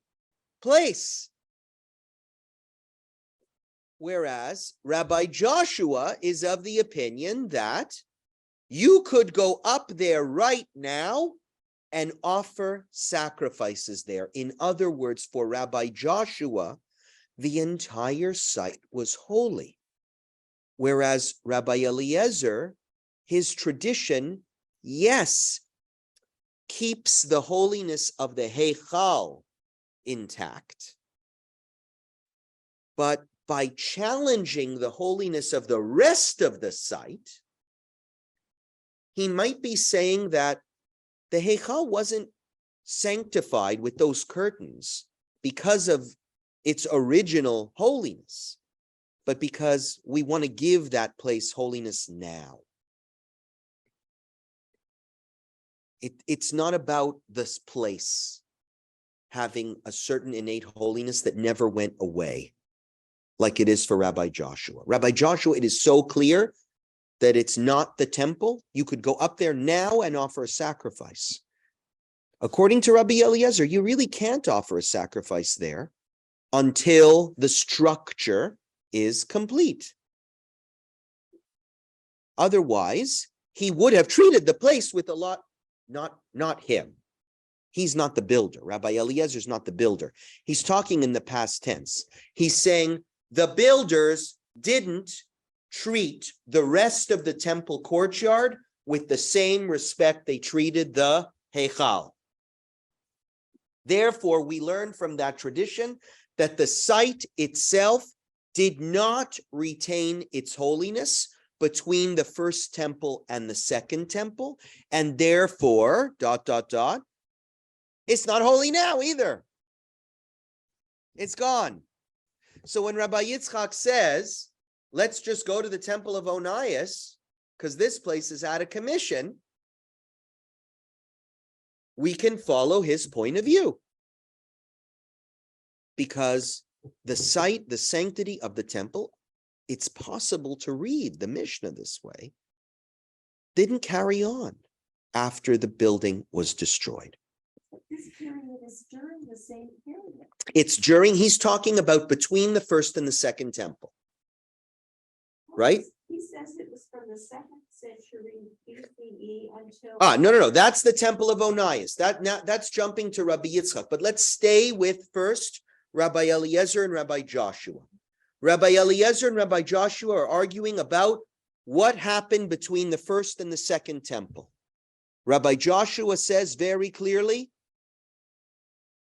place. Whereas Rabbi Joshua is of the opinion that you could go up there right now and offer sacrifices there. In other words, for Rabbi Joshua, the entire site was holy. Whereas Rabbi Eliezer, his tradition, yes, keeps the holiness of the Heichal intact, but by challenging the holiness of the rest of the site, he might be saying that the Heichal wasn't sanctified with those curtains because of its original holiness, but because we want to give that place holiness now. It's not about this place having a certain innate holiness that never went away, like it is for Rabbi Joshua. Rabbi Joshua, it is so clear that it's not the temple. You could go up there now and offer a sacrifice. According to Rabbi Eliezer, you really can't offer a sacrifice there until the structure is complete. Otherwise, he would have treated the place with a lot, not him. He's not the builder. Rabbi Eliezer is not the builder. He's talking in the past tense. He's saying the builders didn't treat the rest of the temple courtyard with the same respect they treated the Heichal. Therefore, we learn from that tradition that the site itself did not retain its holiness between the first temple and the second temple, and therefore, it's not holy now either. It's gone. So when Rabbi Yitzchak says, let's just go to the temple of Onias, because this place is out of commission, we can follow his point of view. Because the site, the sanctity of the temple, it's possible to read the Mishnah this way, didn't carry on after the building was destroyed. But this period is during the same period. It's during, he's talking about between the first and the second temple. Right? He says it was from the 2nd century BCE until... No. That's the temple of Onias. That's jumping to Rabbi Yitzchak. But let's stay with first Rabbi Eliezer and Rabbi Joshua. Rabbi Eliezer and Rabbi Joshua are arguing about what happened between the first and the second temple. Rabbi Joshua says very clearly,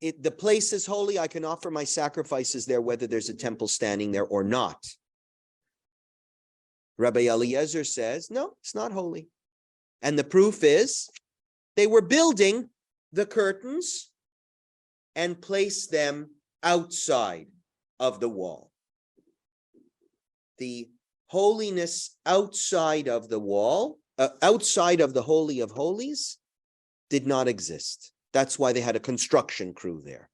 the place is holy. I can offer my sacrifices there, whether there's a temple standing there or not. Rabbi Eliezer says, no, it's not holy. And the proof is they were building the curtains and placed them outside of the wall. The holiness outside of the wall, outside of the Holy of Holies, did not exist. That's why they had a construction crew there.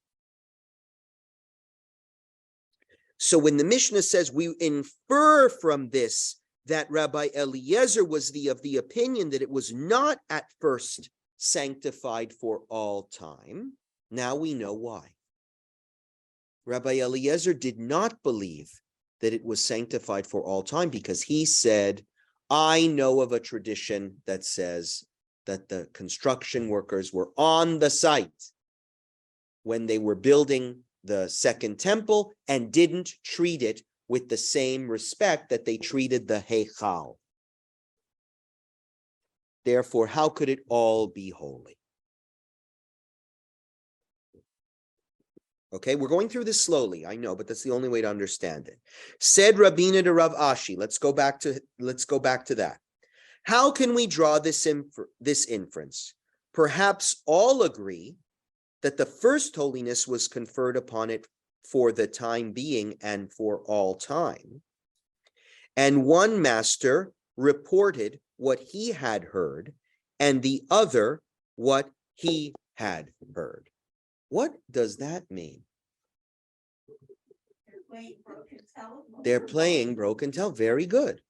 So when the Mishnah says we infer from this that Rabbi Eliezer was of the opinion that it was not at first sanctified for all time, now we know why. Rabbi Eliezer did not believe that it was sanctified for all time because he said, I know of a tradition that says that the construction workers were on the site when they were building the second temple and didn't treat it with the same respect that they treated the Heichal. Therefore, how could it all be holy? Okay, we're going through this slowly, I know, but that's the only way to understand it. Said Rabbeinu to Rav Ashi, let's go back to that. How can we draw this inference? Perhaps all agree that the first holiness was conferred upon it for the time being and for all time. And one master reported what he had heard, and the other what he had heard. What does that mean? They're playing broken tell. Very good.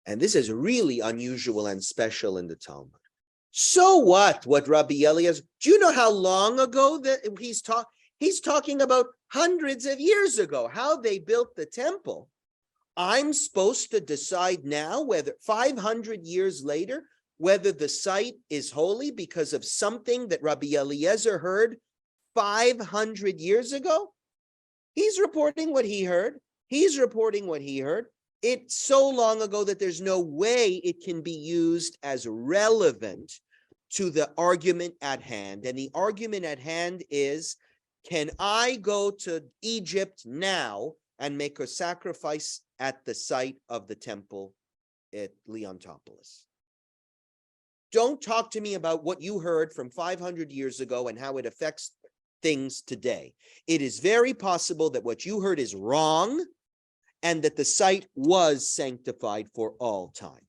And this is really unusual and special in the Talmud. So what Rabbi Eliezer, do you know how long ago that he's talking about hundreds of years ago, how they built the temple. I'm supposed to decide now whether 500 years later, whether the site is holy because of something that Rabbi Eliezer heard 500 years ago? He's reporting what he heard. He's reporting what he heard. It's so long ago that there's no way it can be used as relevant to the argument at hand. And the argument at hand is, can I go to Egypt now and make a sacrifice at the site of the temple at Leontopolis? Don't talk to me about what you heard from 500 years ago and how it affects things today. It is very possible that what you heard is wrong and that the site was sanctified for all time.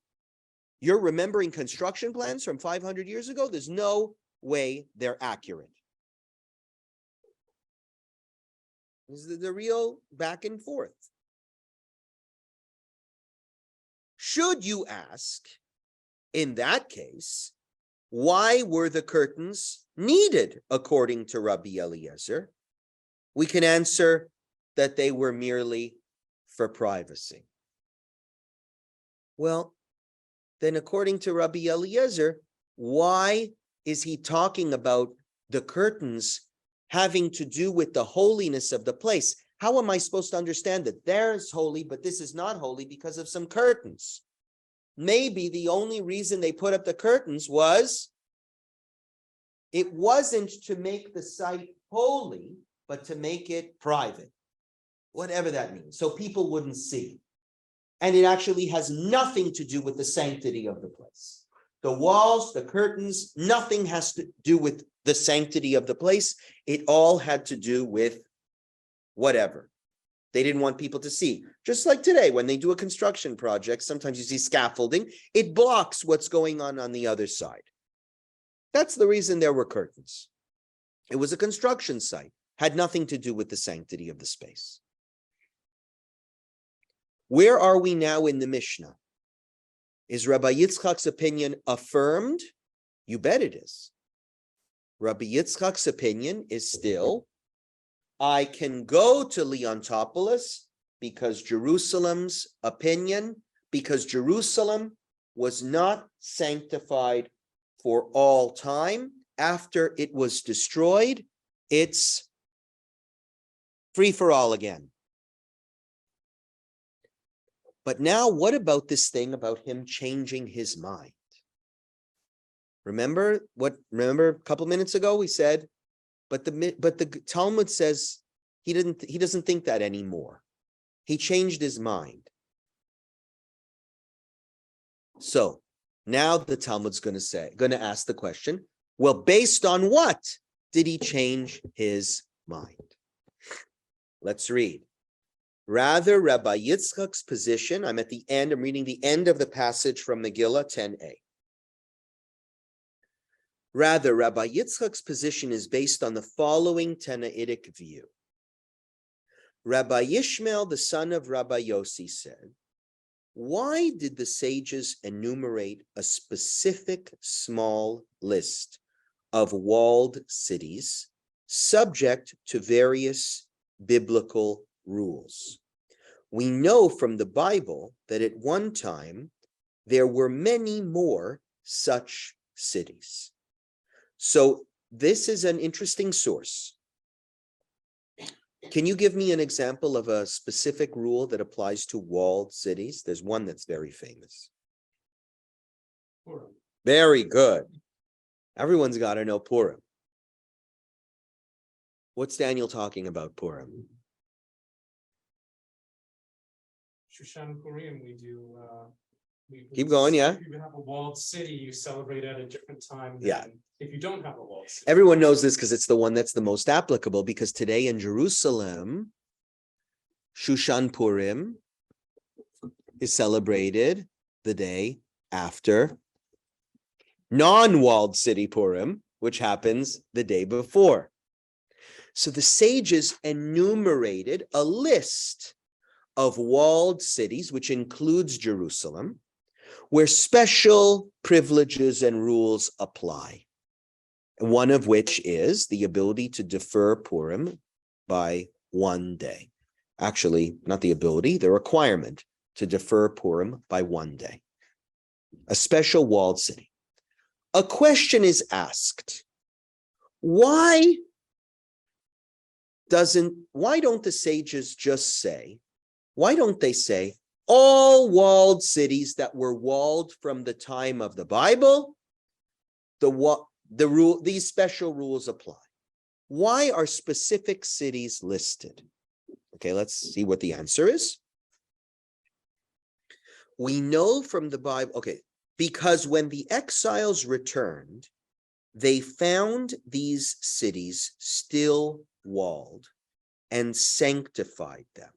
You're remembering construction plans from 500 years ago? There's no way they're accurate. This is the real back and forth. Should you ask, in that case, why were the curtains needed according to Rabbi Eliezer? We can answer that they were merely for privacy. Well, then according to Rabbi Eliezer, why is he talking about the curtains having to do with the holiness of the place? How am I supposed to understand that there's holy, but this is not holy because of some curtains? Maybe the only reason they put up the curtains was it wasn't to make the site holy, but to make it private, whatever that means, so people wouldn't see. And it actually has nothing to do with the sanctity of the place. The walls, the curtains, nothing has to do with the sanctity of the place. It all had to do with whatever. They didn't want people to see. Just like today, when they do a construction project, sometimes you see scaffolding. It blocks what's going on the other side. That's the reason there were curtains. It was a construction site, had nothing to do with the sanctity of the space. Where are we now in the Mishnah? Is Rabbi Yitzchak's opinion affirmed? You bet it is. Rabbi Yitzchak's opinion is still, I can go to Leontopolis because Jerusalem's opinion, because Jerusalem was not sanctified for all time. After it was destroyed, it's free for all again. But now, what about this thing about him changing his mind? Remember a couple of minutes ago we said, but the Talmud says he doesn't think that anymore. He changed his mind. So now the Talmud's going to ask the question, well, based on what did he change his mind? Let's read. Rather, Rabbi Yitzchak's position, I'm reading the end of the passage from Megillah 10a. Rather, Rabbi Yitzchak's position is based on the following Tanaitic view. Rabbi Yishmael, the son of Rabbi Yossi, said, why did the sages enumerate a specific small list of walled cities subject to various biblical rules? We know from the Bible that at one time there were many more such cities. So this is an interesting source. Can you give me an example of a specific rule that applies to walled cities? There's one that's very famous. Purim. Very good. Everyone's got to know Purim. What's Daniel talking about Purim? Shushan Purim, we do. Keep going, yeah. If you have a walled city, you celebrate at a different time Yeah. than if you don't have a walled city. Everyone knows this because it's the one that's the most applicable, because today in Jerusalem, Shushan Purim is celebrated the day after non-walled city Purim, which happens the day before. So the sages enumerated a list of walled cities, which includes Jerusalem, where special privileges and rules apply. One of which is the ability to defer Purim by one day. Actually, not the ability, the requirement to defer Purim by one day. A special walled city. A question is asked, why don't the sages just say, why don't they say all walled cities that were walled from the time of the Bible, these special rules apply? Why are specific cities listed? Okay, let's see what the answer is. We know from the Bible, okay, because when the exiles returned, they found these cities still walled and sanctified them.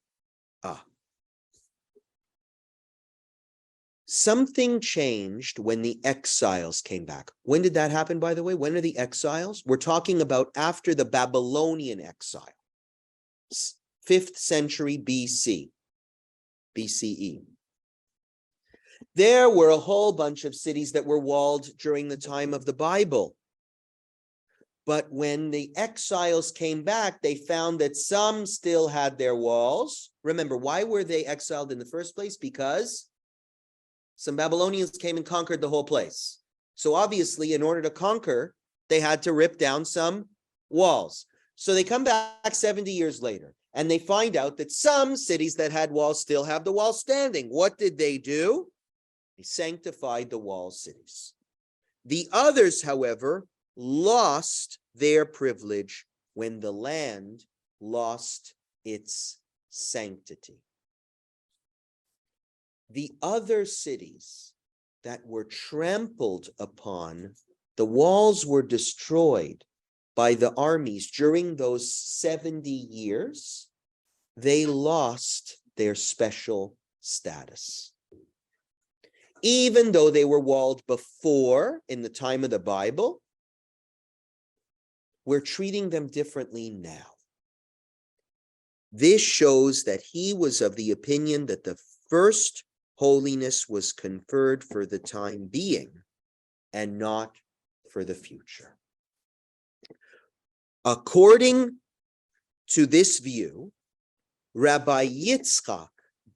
Something changed when the exiles came back. When did that happen, by the way? When are the exiles? We're talking about after the Babylonian exile, 5th century BCE. There were a whole bunch of cities that were walled during the time of the Bible. But when the exiles came back, they found that some still had their walls. Remember, why were they exiled in the first place? Because some Babylonians came and conquered the whole place. So obviously, in order to conquer, they had to rip down some walls. So they come back 70 years later, and they find out that some cities that had walls still have the walls standing. What did they do? They sanctified the wall cities. The others, however, lost their privilege when the land lost its sanctity. The other cities that were trampled upon, the walls were destroyed by the armies during those 70 years, they lost their special status. Even though they were walled before, in the time of the Bible, we're treating them differently now. This shows that he was of the opinion that the first holiness was conferred for the time being and not for the future. According to this view, Rabbi Yitzchak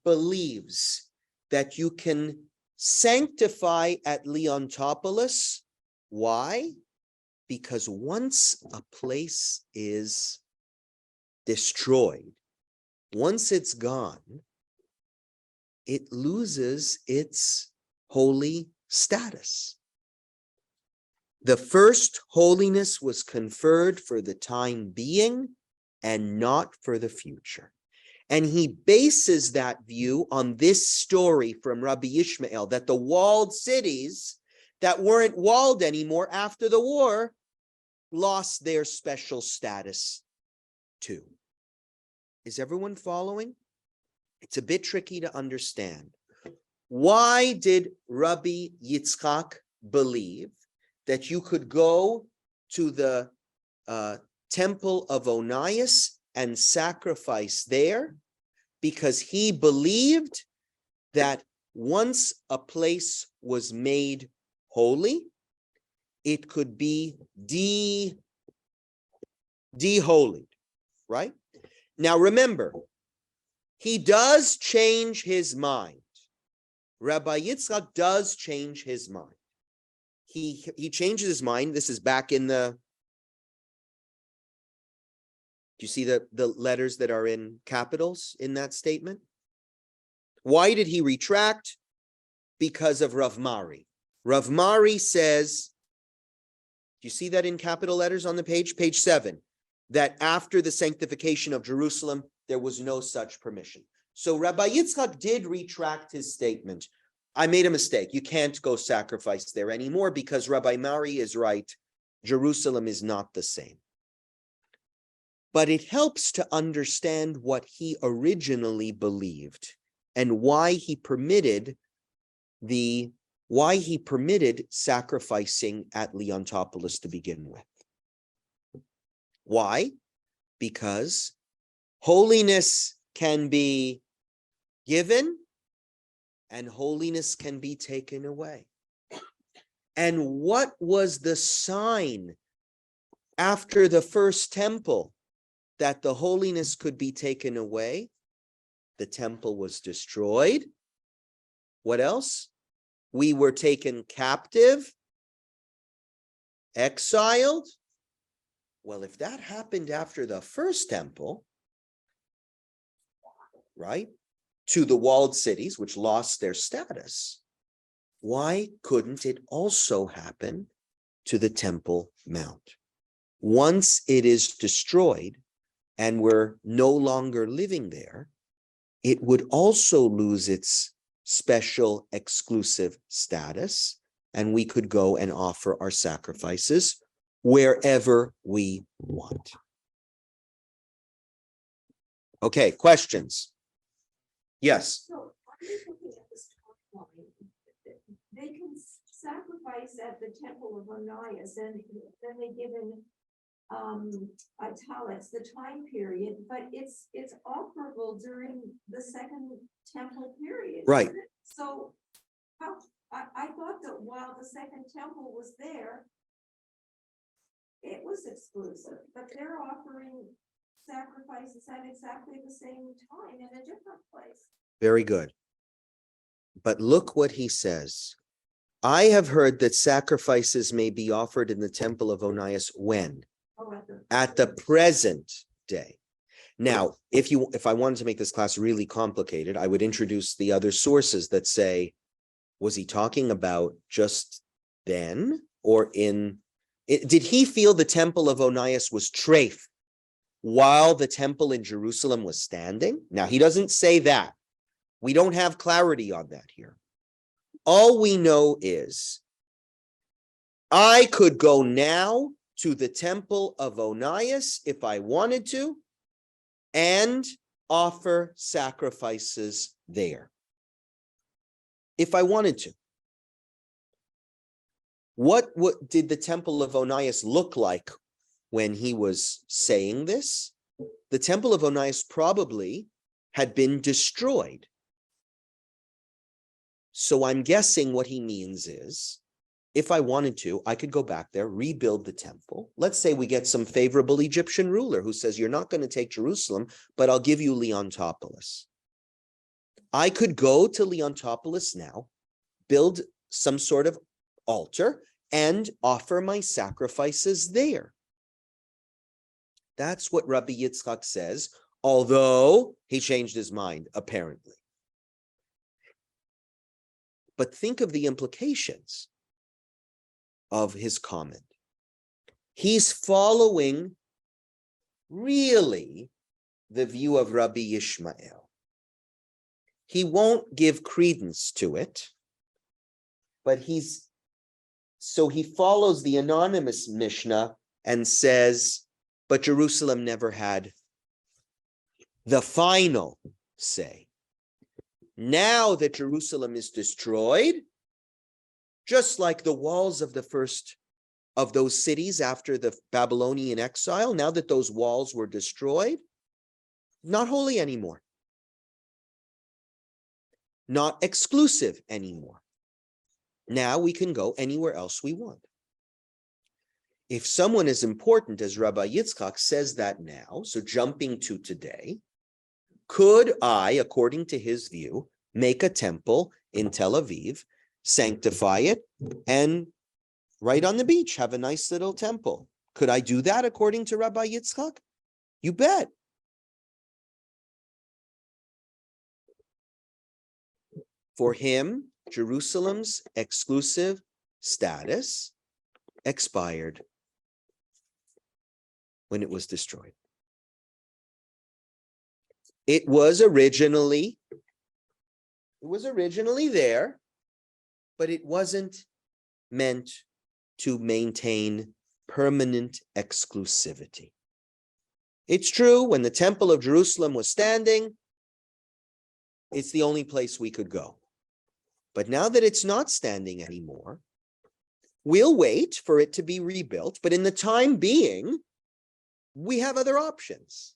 believes that you can sanctify at Leontopolis. Why? Because once a place is destroyed, once it's gone, it loses its holy status. The first holiness was conferred for the time being and not for the future. And he bases that view on this story from Rabbi Ishmael, that the walled cities that weren't walled anymore after the war lost their special status too. Is everyone following? It's a bit tricky to understand. Why did Rabbi Yitzchak believe that you could go to the temple of Onias and sacrifice there? Because he believed that once a place was made holy, it could be de-holied, right? Now remember, he does change his mind. Rabbi Yitzchak does change his mind. He changes his mind. This is back in the Do you see the letters that are in capitals in that statement? Why did he retract? Because of Rav Mari. Rav Mari says, do you see that in capital letters on the page? Page 7, that after the sanctification of Jerusalem, there was no such permission. So Rabbi Yitzchak did retract his statement. I made a mistake. You can't go sacrifice there anymore because Rabbi Mari is right. Jerusalem is not the same. But it helps to understand what he originally believed and why he permitted sacrificing at Leontopolis to begin with. Why? Because holiness can be given and holiness can be taken away. And what was the sign after the first temple that the holiness could be taken away? The temple was destroyed. What else? We were taken captive, exiled. Well, if that happened after the first temple, right, to the walled cities, which lost their status, why couldn't it also happen to the Temple Mount? Once it is destroyed and we're no longer living there, it would also lose its special exclusive status, and we could go and offer our sacrifices wherever we want. Okay, questions? Yes. So, I'm just looking at this timeline. They can sacrifice at the temple of Onias, and then they give in italics, the time period, but it's operable during the second temple period. Right. So how, I thought that while the second temple was there, it was exclusive, but they're offering sacrifices at exactly the same time in a different place. Very good. But look what he says. I have heard that sacrifices may be offered in the temple of Onias when? Oh, at the present day. Now, if I wanted to make this class really complicated, I would introduce the other sources that say, was he talking about just then or did he feel the temple of Onias was treif while the temple in Jerusalem was standing? Now, he doesn't say that. We don't have clarity on that here. All we know is I could go now to the temple of Onias if I wanted to and offer sacrifices there if I wanted to. What did the temple of Onias look like when he was saying this? The temple of Onias probably had been destroyed. So I'm guessing what he means is, if I wanted to, I could go back there, rebuild the temple. Let's say we get some favorable Egyptian ruler who says, you're not going to take Jerusalem, but I'll give you Leontopolis. I could go to Leontopolis now, build some sort of altar, and offer my sacrifices there. That's what Rabbi Yitzchak says, although he changed his mind, apparently. But think of the implications of his comment. He's following really the view of Rabbi Yishmael. He won't give credence to it, but he follows the anonymous Mishnah and says, but Jerusalem never had the final say. Now that Jerusalem is destroyed, just like the walls of the first of those cities after the Babylonian exile, now that those walls were destroyed, not holy anymore. Not exclusive anymore. Now we can go anywhere else we want. If someone as important as Rabbi Yitzchak says that now, so jumping to today, could I, according to his view, make a temple in Tel Aviv, sanctify it, and right on the beach have a nice little temple? Could I do that according to Rabbi Yitzchak? You bet. For him, Jerusalem's exclusive status expired when it was destroyed. It was originally there, but it wasn't meant to maintain permanent exclusivity. It's true, when the Temple of Jerusalem was standing, it's the only place we could go. But now that it's not standing anymore, we'll wait for it to be rebuilt, but in the time being, we have other options.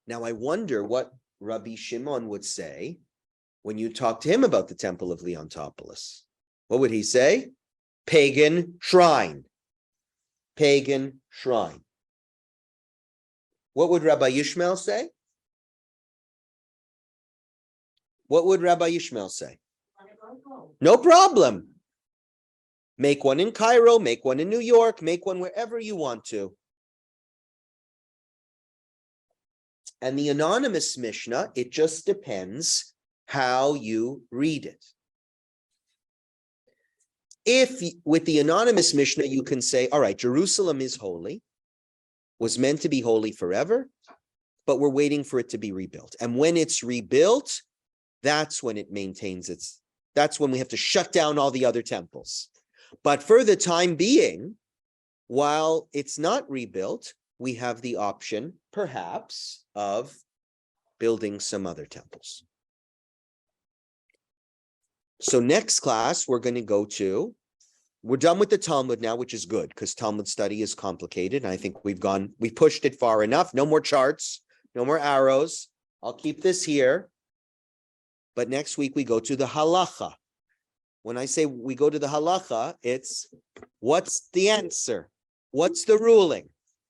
Now, I wonder what Rabbi Shimon would say when you talk to him about the Temple of Leontopolis. What would he say? Pagan shrine. Pagan shrine. What would Rabbi Yishmael say? What would Rabbi Yishmael say? No problem. Make one in Cairo, make one in New York, make one wherever you want to. And the anonymous Mishnah, it just depends how you read it. If with the anonymous Mishnah, you can say, all right, Jerusalem is holy, was meant to be holy forever, but we're waiting for it to be rebuilt. And when it's rebuilt, that's when it maintains that's when we have to shut down all the other temples. But for the time being, while it's not rebuilt, we have the option, perhaps, of building some other temples. So next class, we're going to we're done with the Talmud now, which is good because Talmud study is complicated. And I think we pushed it far enough. No more charts, no more arrows. I'll keep this here. But next week we go to the halacha. When I say we go to the halacha, it's what's the answer? What's the ruling?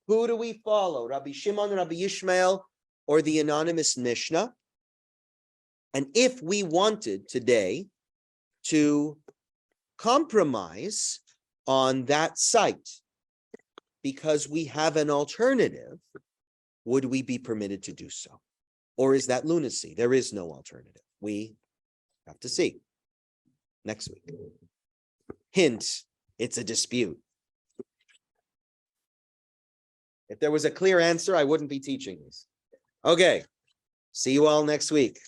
Who do we follow? Rabbi Shimon, Rabbi Yishmael, or the anonymous Mishnah? And if we wanted today to compromise on that site because we have an alternative, would we be permitted to do so? Or is that lunacy? There is no alternative. We have to see next week. Hint, it's a dispute. If there was a clear answer, I wouldn't be teaching this. Okay, see you all next week.